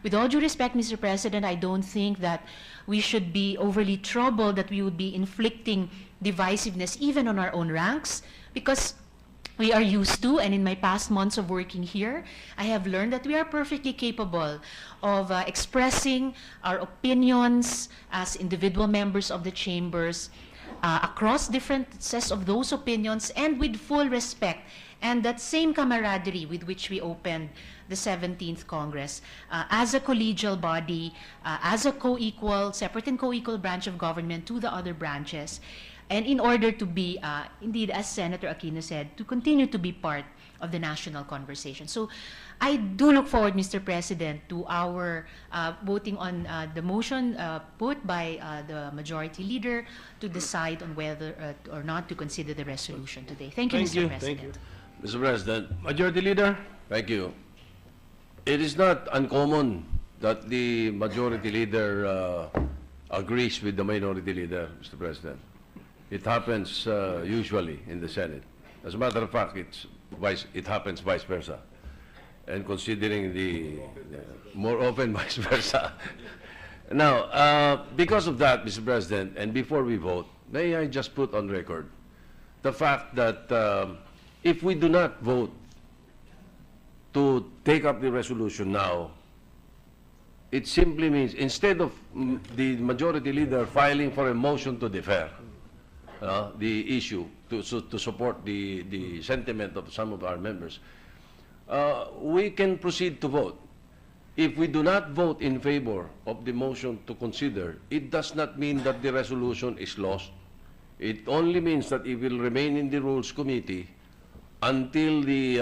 with all due respect, Mr. President, I don't think that we should be overly troubled that we would be inflicting divisiveness even on our own ranks, because we are used to, and in my past months of working here, I have learned that we are perfectly capable of expressing our opinions as individual members of the chambers across different sets of those opinions and with full respect and that same camaraderie with which we opened the 17th Congress as a collegial body, as a co-equal, separate and co-equal branch of government to the other branches. And in order to be, indeed, as Senator Aquino said, to continue to be part of the national conversation. So I do look forward, Mr. President, to our voting on the motion put by the Majority Leader to decide on whether or not to consider the resolution today. Thank you, Mr. President. Thank you. Mr. President, Majority Leader. thank you. It is not uncommon that the Majority Leader agrees with the Minority Leader, Mr. President. It happens usually in the Senate. As a matter of fact, it happens vice versa. And considering the more often vice versa. Now, because of that, Mr. President, and before we vote, may I just put on record the fact that if we do not vote to take up the resolution now, it simply means instead of the Majority Leader filing for a motion to defer the issue to support the sentiment of some of our members, we can proceed to vote. If we do not vote in favor of the motion to consider, it does not mean that the resolution is lost. It only means that it will remain in the Rules Committee until the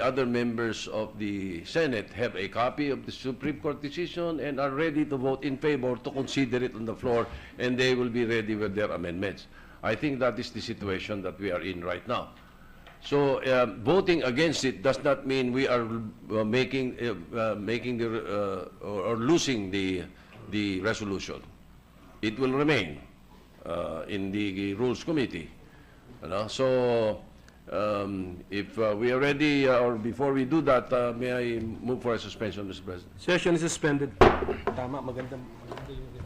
other members of the Senate have a copy of the Supreme Court decision and are ready to vote in favor to consider it on the floor, and they will be ready with their amendments. I think that is the situation that we are in right now. So voting against it does not mean we are making or losing the resolution. It will remain in the Rules Committee. So if we are ready, or before we do that, may I move for a suspension, Mr. President? Session is suspended. Tama, maganda yung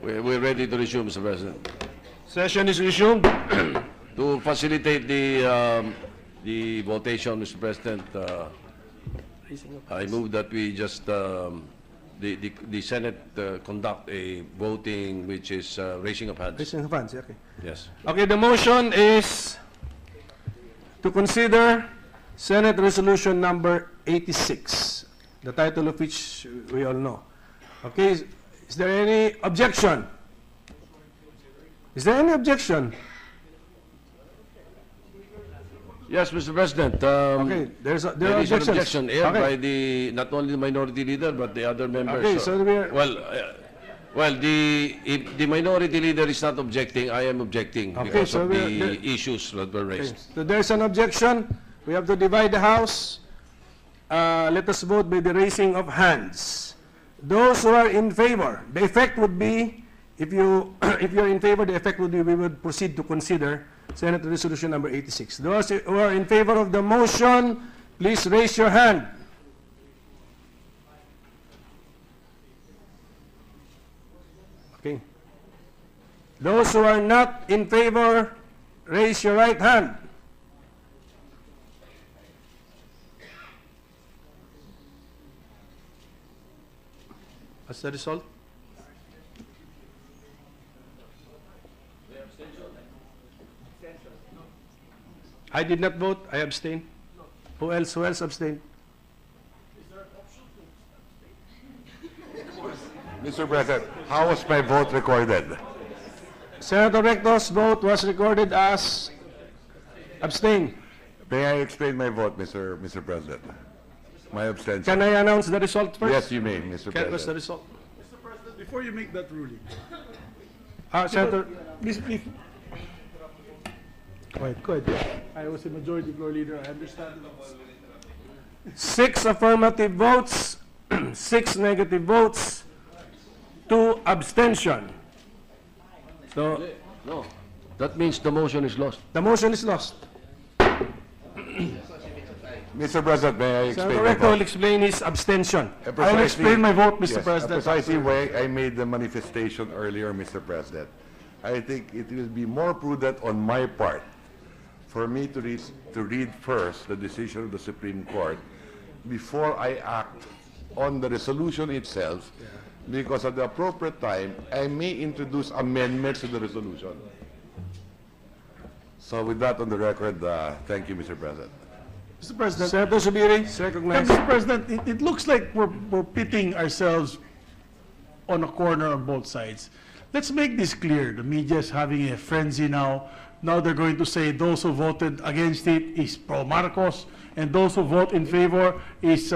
We're ready to resume, Mr. President. Session is resumed. To facilitate the votation, Mr. President, I move that we just, the Senate conduct a voting which is raising of hands. Raising of hands, okay. Yes. Okay, the motion is to consider Senate Resolution number 86, the title of which we all know. Okay, is there any objection? Is there any objection? Yes, Mr. President. Okay, there are There is an objections. objection here Okay. by not only the minority leader but the other members. Okay, so we're... Well, if the minority leader is not objecting, I am objecting Okay, because so of we're- the issues that were Okay, raised. so there's an objection. We have to divide the House. Let us vote by the raising of hands. Those who are in favor, the effect would be, if you're in favor, the effect would be we would proceed to consider Senate Resolution number 86. Those who are in favor of the motion, please raise your hand. Okay. Those who are not in favor, raise your right hand. What's the result? I did not vote. I abstained. Who else abstained? Mr. President, how was my vote recorded? Senator Recto's vote was recorded as abstain. May I explain my vote, Mr. President? My abstention. Can I announce the result first? Yes, you may, Mr. What's the President. result? Mr. President, before you make that ruling, Senator, please. Go ahead. I was a majority floor leader. I understand. 6 affirmative votes, 6 negative votes, 2 abstention. So No, that means the motion is lost. the motion is lost. Mr. President, may I explain Senator my Recto will vote? explain his abstention. I will explain my vote, Mr. Yes, President. precisely way I made the manifestation earlier, Mr. President. I think it will be more prudent on my part for me to read first the decision of the Supreme Court before I act on the resolution itself, because at the appropriate time, I may introduce amendments to the resolution. So with that on the record, thank you, Mr. President. Mr. President, Senator Subiri is recognized. Mr. President, it looks like we're pitting ourselves on a corner on both sides. Let's make this clear. The media is having a frenzy now. Now they're going to say those who voted against it is pro-Marcos, and those who vote in favor is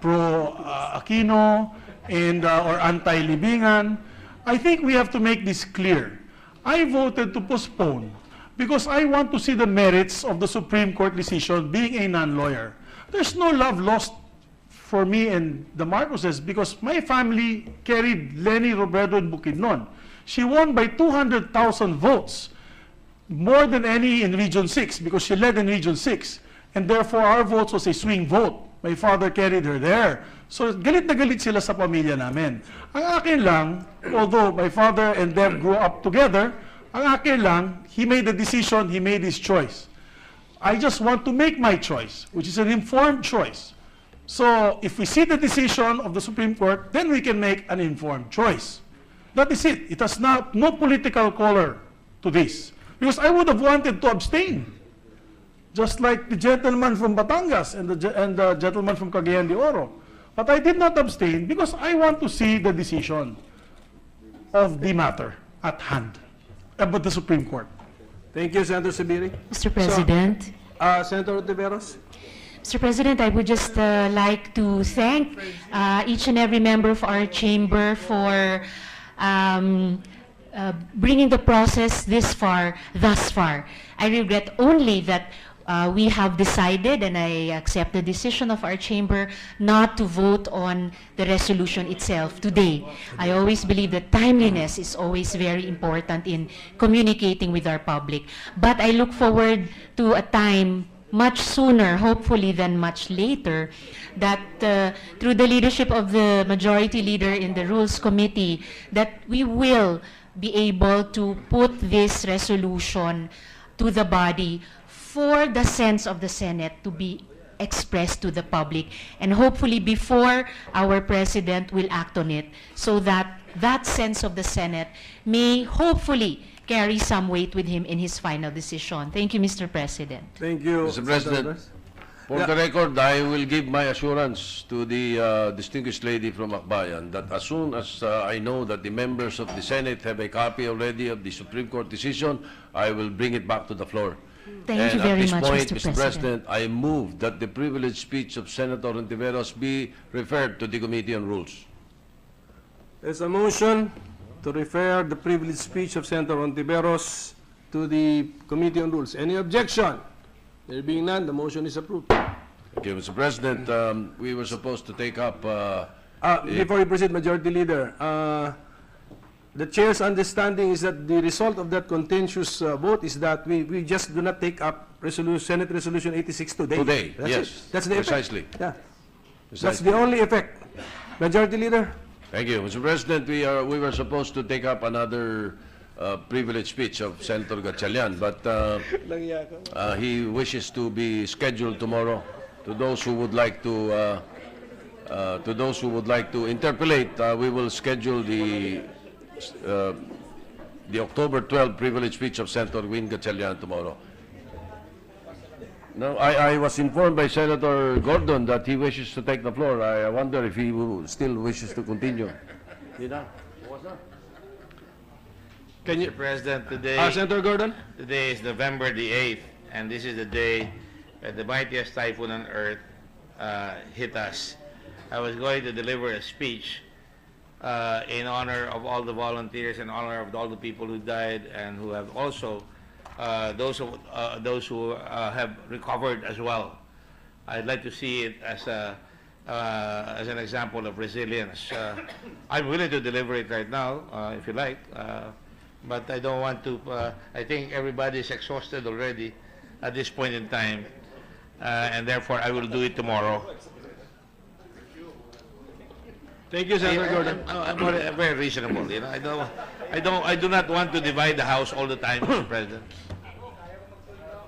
pro-Aquino and or anti-Libingan. I think we have to make this clear. I voted to postpone because I want to see the merits of the Supreme Court decision being a non-lawyer. There's no love lost for me and the Marcoses because my family carried Leni Robredo in Bukidnon. She won by 200,000 votes, more than any in Region 6 because she led in Region 6. And therefore, our vote was a swing vote. My father carried her there. So galit na galit sila sa pamilya namin. Ang akin lang, although my father and them grew up together, ang akin lang, he made the decision, he made his choice. I just want to make my choice, which is an informed choice. So if we see the decision of the Supreme Court, then we can make an informed choice. That is it. It has no political color to this. Because I would have wanted to abstain. just like the gentleman from Batangas and the gentleman from Cagayan de Oro. But I did not abstain because I want to see the decision of the matter at hand about the Supreme Court. Thank you, Senator Sabiri. Mr. President. Senator Hontiveros? Mr. President, I would just like to thank each and every member of our chamber for bringing the process thus far. I regret only that we have decided, and I accept the decision of our chamber, not to vote on the resolution itself today. I always believe that timeliness is always very important in communicating with our public. But I look forward to a time much sooner, hopefully, than much later, that through the leadership of the Majority Leader in the Rules Committee, that we will be able to put this resolution to the body for the sense of the Senate to be expressed to the public, and hopefully before our President will act on it, so that that sense of the Senate may hopefully carry some weight with him in his final decision. Thank you, Mr. President. Thank you, Mr. President, for the record, I will give my assurance to the distinguished lady from Akbayan that as soon as I know that the members of the Senate have a copy already of the Supreme Court decision, I will bring it back to the floor. Thank you very much, At Mr. this point, Mr. President, I move that the privileged speech of Senator Hontiveros be referred to the Committee on Rules. There's a motion to refer the privileged speech of Senator Hontiveros to the Committee on Rules. Any objection? There being none, the motion is approved. Thank you, Mr. President. We were supposed to take up... Before you proceed, Majority Leader, the Chair's understanding is that the result of that contentious vote is that we just do not take up Senate Resolution 86 today. Today, That's yes. it. That's the Precisely. effect. Yeah. That's Precisely. the only effect. Majority Leader? Thank you, Mr. President. We were supposed to take up another privileged speech of Senator Gatchalian, but he wishes to be scheduled tomorrow. To those who would like to interpolate, we will schedule the October 12 privileged speech of Senator Win Gatchalian tomorrow. No, I was informed by Senator Gordon that he wishes to take the floor. I wonder if he still wishes to continue. Mr. President, today, Senator Gordon? today is November the 8th, and this is the day that the mightiest typhoon on earth hit us. I was going to deliver a speech in honor of all the volunteers, in honor of all the people who died and who have also those who have recovered as well. I'd like to see it as an example of resilience. I'm willing to deliver it right now, if you like, but I don't want to. I think everybody is exhausted already at this point in time, and therefore I will do it tomorrow. Thank you, Senator Gordon. I'm very reasonable. You know, I do not want to divide the House all the time, Mr. President.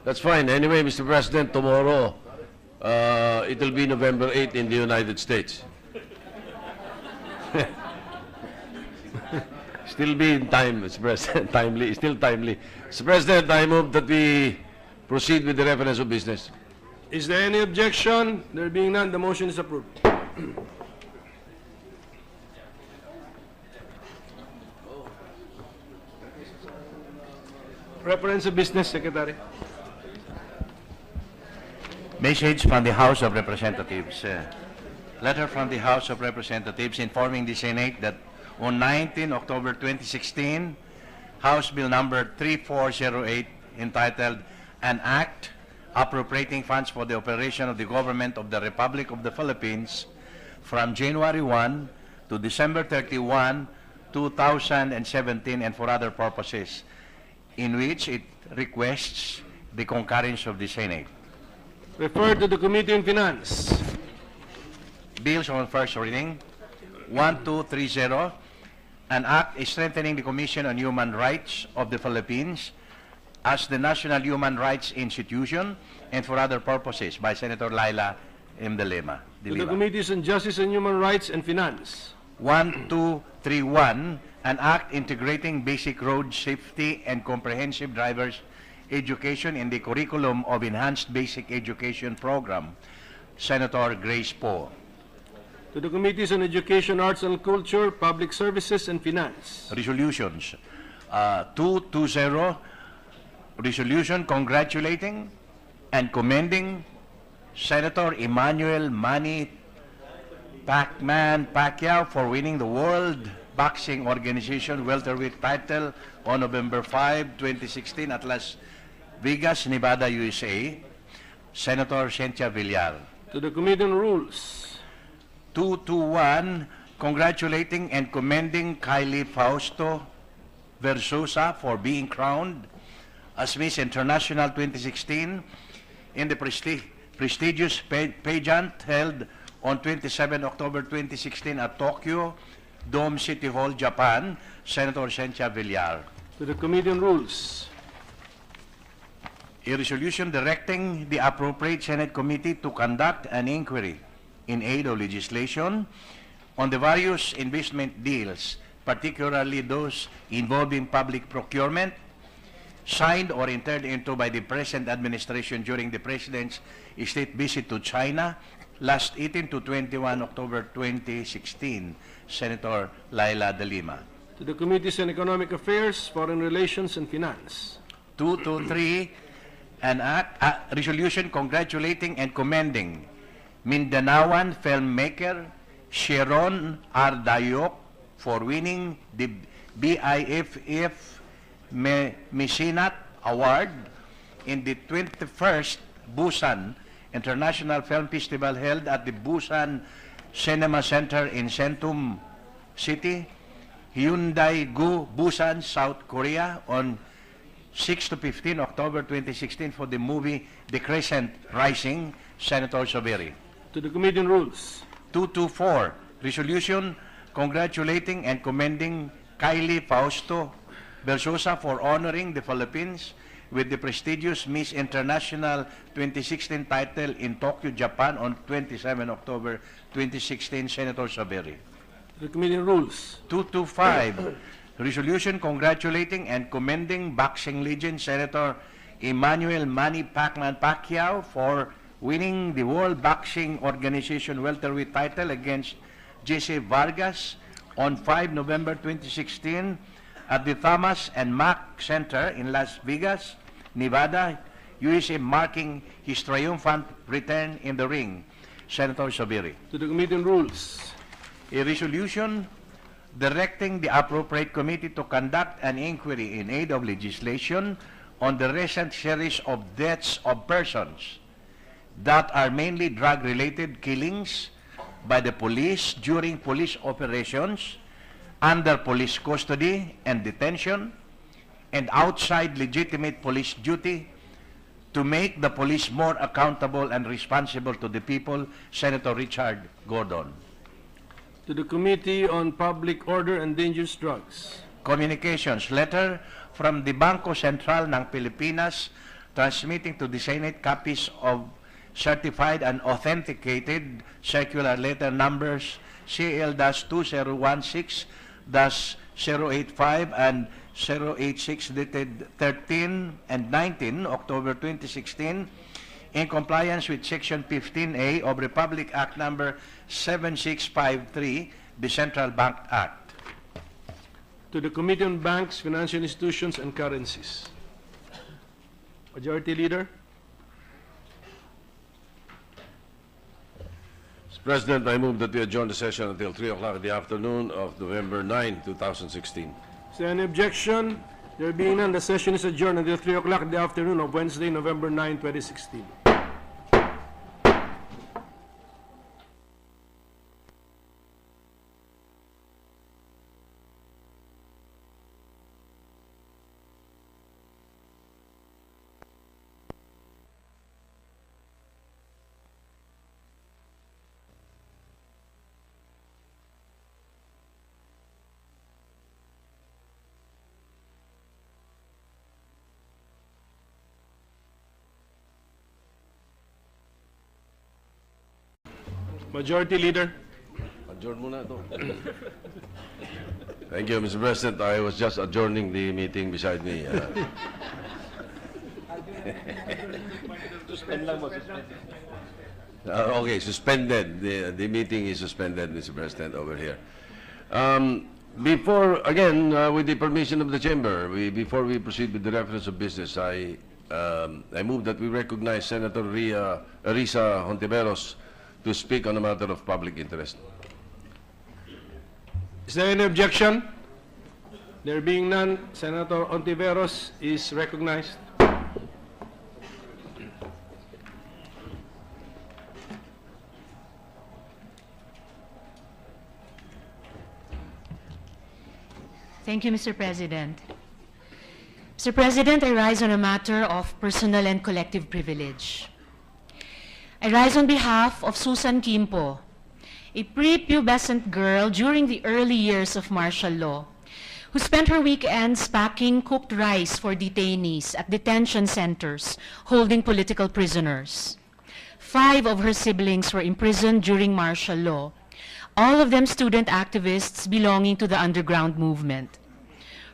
That's fine. Anyway, Mr. President, tomorrow it will be November 8th in the United States. Still be in time, Mr. President. Timely, still timely. Mr. President, I move that we proceed with the reference of business. Is there any objection? There being none, the motion is approved. Reference of business, Secretary. Message from the House of Representatives. Letter from the House of Representatives informing the Senate that on 19 October 2016, House Bill number 3408 entitled An Act Appropriating Funds for the Operation of the Government of the Republic of the Philippines from January 1 to December 31, 2017 and for other purposes, in which it requests the concurrence of the Senate. Referred to the Committee on Finance. Bills on first reading. 1230, an act strengthening the Commission on Human Rights of the Philippines as the National Human Rights Institution and for other purposes by Senator Laila M. De Lima. To the Committees on Justice and Human Rights and Finance. 1231, an act integrating basic road safety and comprehensive drivers education in the curriculum of Enhanced Basic Education Program, Senator Grace Poe. To the Committees on Education, Arts and Culture, Public Services, and Finance. Resolutions. 220, resolution congratulating and commending Senator Emmanuel Manny Pacquiao for winning the World Boxing Organization welterweight title on November 5, 2016 at Las Vegas, Nevada, USA. Senator Cynthia Villar. To the Committee on Rules. 221, congratulating and commending Kylie Fausto Versosa for being crowned as Miss International 2016 in the prestigious pageant held on 27 October 2016 at Tokyo Dome City Hall, Japan. Senator Cynthia Villar. To the Committee on Rules. A resolution directing the appropriate Senate committee to conduct an inquiry in aid of legislation on the various investment deals, particularly those involving public procurement, signed or entered into by the present administration during the President's state visit to China last 18 to 21 October 2016. Senator Laila De Lima. To the Committees on Economic Affairs, Foreign Relations, and Finance. 223, an resolution congratulating and commending Mindanaoan filmmaker Sharon Ardayok for winning the BIFF Mecenat Award in the 21st Busan International Film Festival held at the Busan Cinema Center in Centum City, Hyundai-gu, Busan, South Korea on 6 to 15 October 2016 for the movie The Crescent Rising. Senator Soberi. To the Committee on Rules. 224, resolution congratulating and commending Kylie Fausto Versosa for honoring the Philippines with the prestigious Miss International 2016 title in Tokyo, Japan on 27 October 2016. Senator Soberi. To the Committee on Rules. 225, resolution congratulating and commending boxing legend Senator Emmanuel Manny Pacquiao for winning the World Boxing Organization welterweight title against Jesse Vargas on 5 November 2016 at the Thomas and Mack Center in Las Vegas, Nevada, USA, marking his triumphant return in the ring. Senator Sobiri. To the Committee on Rules. A resolution directing the appropriate committee to conduct an inquiry in aid of legislation on the recent series of deaths of persons that are mainly drug-related killings by the police during police operations, under police custody and detention, and outside legitimate police duty to make the police more accountable and responsible to the people. Senator Richard Gordon. To the Committee on Public Order and Dangerous Drugs. Communications, letter from the Bangko Sentral ng Pilipinas transmitting to the Senate copies of certified and authenticated circular letter numbers CL-2016-085 and 086 dated 13 and 19 October 2016 in compliance with Section 15A of Republic Act Number 7653, the Central Bank Act. To the Committee on Banks, Financial Institutions, and Currencies. Majority Leader. Mr. President, I move that we adjourn the session until 3 o'clock in the afternoon of November 9, 2016. Is there any objection? There being none, the session is adjourned until 3 o'clock in the afternoon of Wednesday, November 9, 2016. Majority Leader. Adjourn muna ito. Thank you, Mr. President. I was just adjourning the meeting beside me. Okay, suspended. The meeting is suspended, Mr. President, over here. With the permission of the chamber, before we proceed with the reference of business, I move that we recognize Senator Risa Hontiveros to speak on a matter of public interest. Is there any objection? There being none, Senator Hontiveros is recognized. Thank you, Mr. President. Mr. President, I rise on a matter of personal and collective privilege. I rise on behalf of Susan Kimpo, a prepubescent girl during the early years of martial law, who spent her weekends packing cooked rice for detainees at detention centers holding political prisoners. 5 of her siblings were imprisoned during martial law, all of them student activists belonging to the underground movement.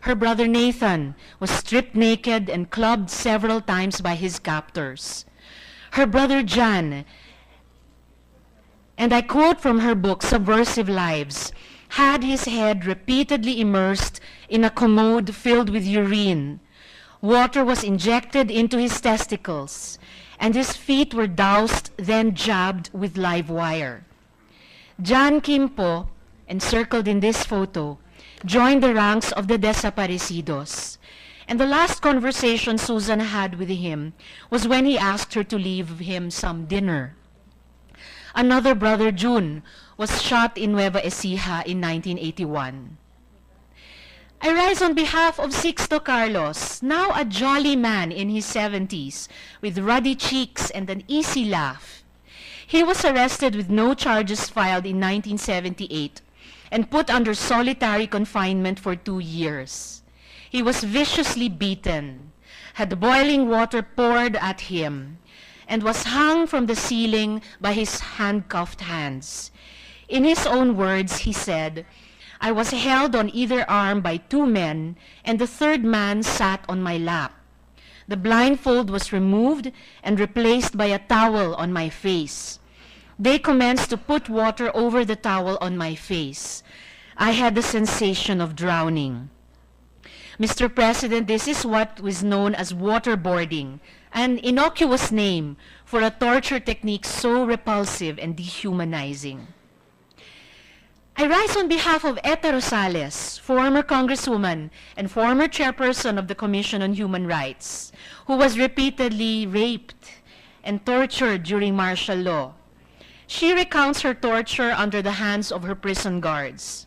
Her brother Nathan was stripped naked and clubbed several times by his captors. Her brother Jan, and I quote from her book, Subversive Lives, had his head repeatedly immersed in a commode filled with urine. Water was injected into his testicles, and his feet were doused, then jabbed with live wire. Jan Kimpo, encircled in this photo, joined the ranks of the desaparecidos. And the last conversation Susan had with him was when he asked her to leave him some dinner. Another brother, June, was shot in Nueva Ecija in 1981. I rise on behalf of Sixto Carlos, now a jolly man in his 70s, with ruddy cheeks and an easy laugh. He was arrested with no charges filed in 1978 and put under solitary confinement for 2 years. He was viciously beaten, had boiling water poured at him, and was hung from the ceiling by his handcuffed hands. In his own words, he said, "I was held on either arm by 2 men, and the 3rd man sat on my lap. The blindfold was removed and replaced by a towel on my face. They commenced to put water over the towel on my face. I had the sensation of drowning." Mr. President, this is what was known as waterboarding, an innocuous name for a torture technique so repulsive and dehumanizing. I rise on behalf of Eta Rosales, former Congresswoman and former chairperson of the Commission on Human Rights, who was repeatedly raped and tortured during martial law. She recounts her torture under the hands of her prison guards.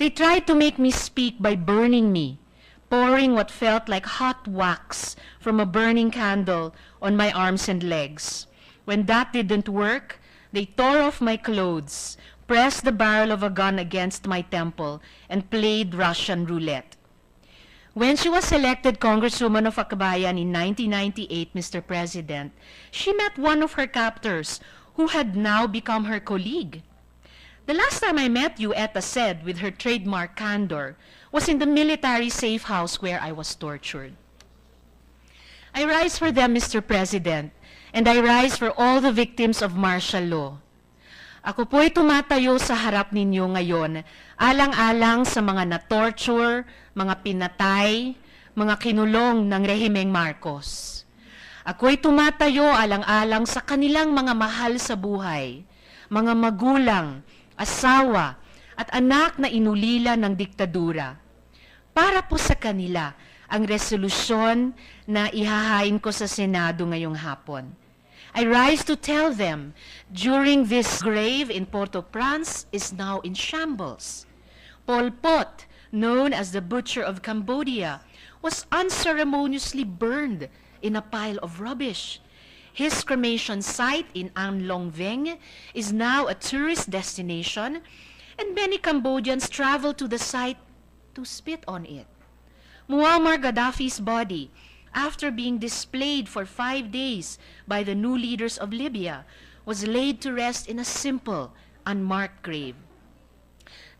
"They tried to make me speak by burning me, pouring what felt like hot wax from a burning candle on my arms and legs. When that didn't work, they tore off my clothes, pressed the barrel of a gun against my temple, and played Russian roulette." When she was elected Congresswoman of Akbayan in 1998, Mr. President, she met one of her captors who had now become her colleague. "The last time I met you," Eta said with her trademark candor, "was in the military safe house where I was tortured." I rise for them, Mr. President, and I rise for all the victims of martial law. Ako po'y tumatayo sa harap ninyo ngayon, alang-alang sa mga na-torture, mga pinatay, mga kinulong ng rehimeng Marcos. Ako'y tumatayo alang-alang sa kanilang mga mahal sa buhay, mga magulang, asawa, at anak na inulila ng diktadura. Para po sa kanila ang resolusyon na ihahain ko sa Senado ngayong hapon. I rise to tell them, during this grave in Port-au-Prince is now in shambles. Pol Pot, known as the Butcher of Cambodia, was unceremoniously burned in a pile of rubbish. His cremation site in An Long Veng is now a tourist destination, and many Cambodians travel to the site to spit on it. Muammar Gaddafi's body, after being displayed for 5 days by the new leaders of Libya, was laid to rest in a simple, unmarked grave.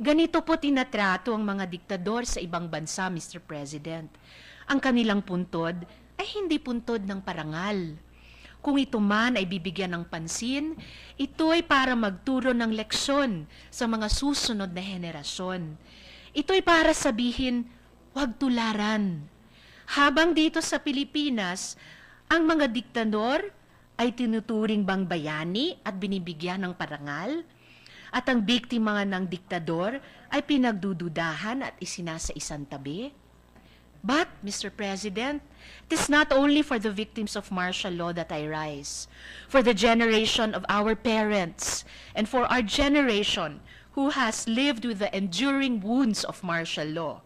Ganito po tinatrato ang mga diktador sa ibang bansa, Mr. President. Ang kanilang puntod ay hindi puntod ng parangal. Kung ito man ay bibigyan ng pansin, ito ay para magturo ng leksyon sa mga susunod na henerasyon. Ito ay para sabihin, huwag tularan. Habang dito sa Pilipinas, ang mga diktador ay tinuturing bang bayani at binibigyan ng parangal, at ang biktima ng diktador ay pinagdududahan at isinasa-isang tabi? But, Mr. President, it is not only for the victims of martial law that I rise, for the generation of our parents, and for our generation who has lived with the enduring wounds of martial law.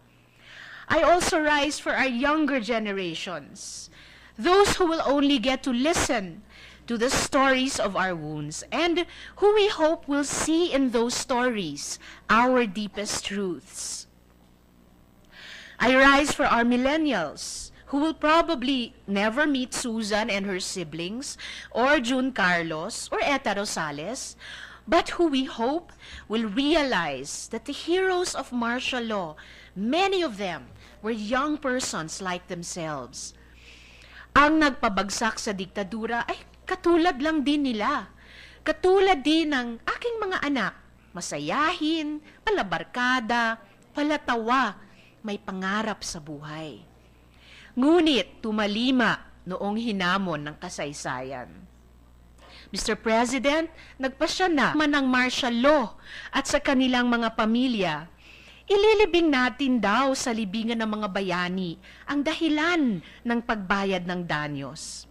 I also rise for our younger generations, those who will only get to listen to the stories of our wounds, and who we hope will see in those stories our deepest truths. I rise for our millennials, who will probably never meet Susan and her siblings, or June Carlos, or Eta Rosales, but who we hope will realize that the heroes of martial law, many of them were young persons like themselves. Ang nagpabagsak sa diktadura ay katulad lang din nila. Katulad din ng aking mga anak, masayahin, palabarkada, palatawa, may pangarap sa buhay. Ngunit tumalima noong hinamon ng kasaysayan. Mr. President, nagpasya na man ng martial law at sa kanilang mga pamilya, ililibing natin daw sa libingan ng mga bayani ang dahilan ng pagbayad ng danyos.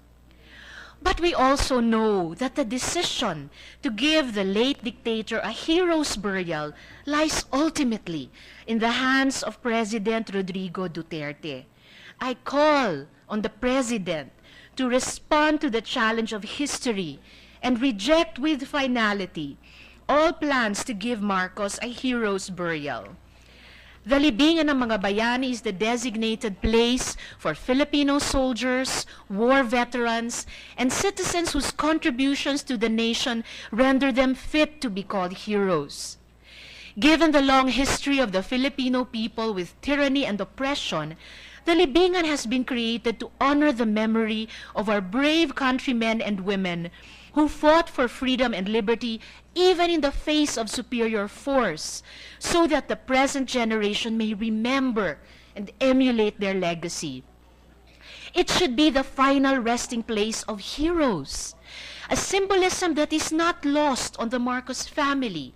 But we also know that the decision to give the late dictator a hero's burial lies ultimately in the hands of President Rodrigo Duterte. I call on the President to respond to the challenge of history and reject with finality all plans to give Marcos a hero's burial. The libingan ng mga bayani is the designated place for Filipino soldiers, war veterans, and citizens whose contributions to the nation render them fit to be called heroes. Given the long history of the Filipino people with tyranny and oppression, the libingan has been created to honor the memory of our brave countrymen and women who fought for freedom and liberty even in the face of superior force, so that the present generation may remember and emulate their legacy. It should be the final resting place of heroes, a symbolism that is not lost on the Marcos family,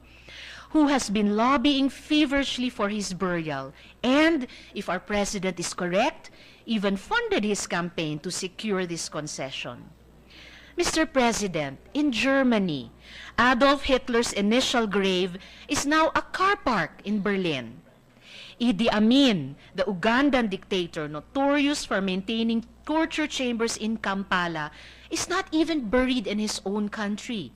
who has been lobbying feverishly for his burial, and, if our president is correct, even funded his campaign to secure this concession. Mr. President, in Germany, Adolf Hitler's initial grave is now a car park in Berlin. Idi Amin, the Ugandan dictator notorious for maintaining torture chambers in Kampala, is not even buried in his own country.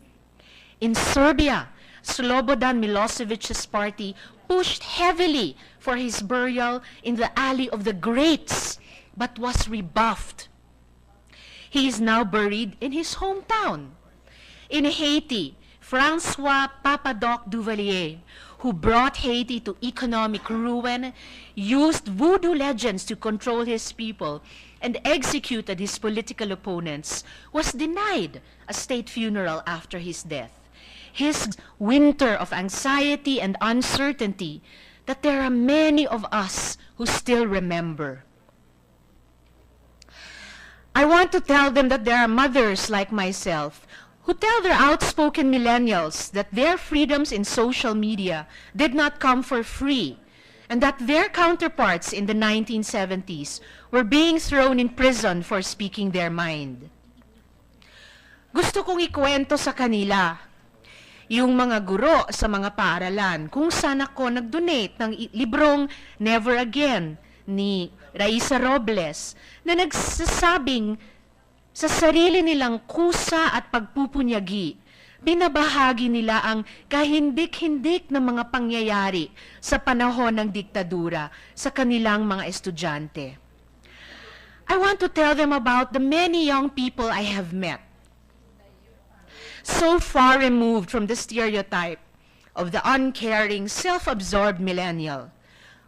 In Serbia, Slobodan Milosevic's party pushed heavily for his burial in the Alley of the Greats, but was rebuffed. He is now buried in his hometown. In Haiti, Francois Papadoc Duvalier, who brought Haiti to economic ruin, used voodoo legends to control his people, and executed his political opponents, was denied a state funeral after his death. His winter of anxiety and uncertainty that there are many of us who still remember. I want to tell them that there are mothers like myself who tell their outspoken millennials that their freedoms in social media did not come for free, and that their counterparts in the 1970s were being thrown in prison for speaking their mind. Gusto kong ikwento sa kanila yung mga guro sa mga paaralan kung saan ako nag-donate ng librong Never Again ni Raisa Robles na nagsasabing sa sarili nilang kusa at pagpupunyagi, binabahagi nila ang kahindik-hindik na mga pangyayari sa panahon ng diktadura sa kanilang mga estudyante. I want to tell them about the many young people I have met, so far removed from the stereotype of the uncaring, self-absorbed millennial,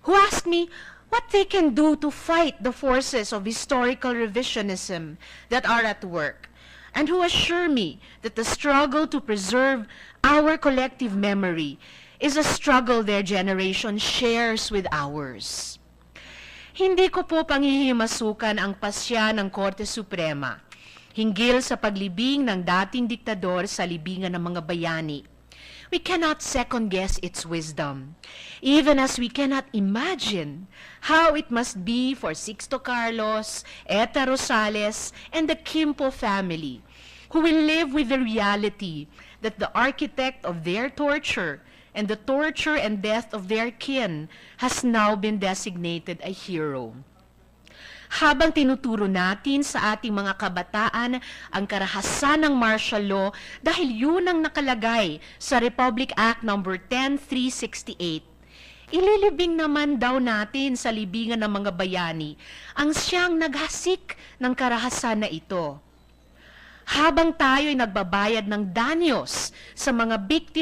who ask me, what they can do to fight the forces of historical revisionism that are at work, and who assure me that the struggle to preserve our collective memory is a struggle their generation shares with ours. Hindi ko po panghihimasukan ang pasya ng Korte Suprema hinggil sa paglibing ng dating diktador sa libingan ng mga bayani. We cannot second-guess its wisdom, even as we cannot imagine how it must be for Sixto Carlos, Eta Rosales, and the Quimpo family, who will live with the reality that the architect of their torture and the torture and death of their kin has now been designated a hero. Habang tinuturo natin sa ating mga kabataan ang karahasan ng martial law dahil yun ang nakalagay sa Republic Act No. 10368, ililibing naman daw natin sa libingan ng mga bayani ang siyang naghasik ng karahasan na ito. Habang tayo'y nagbabayad ng danyos sa mga biktima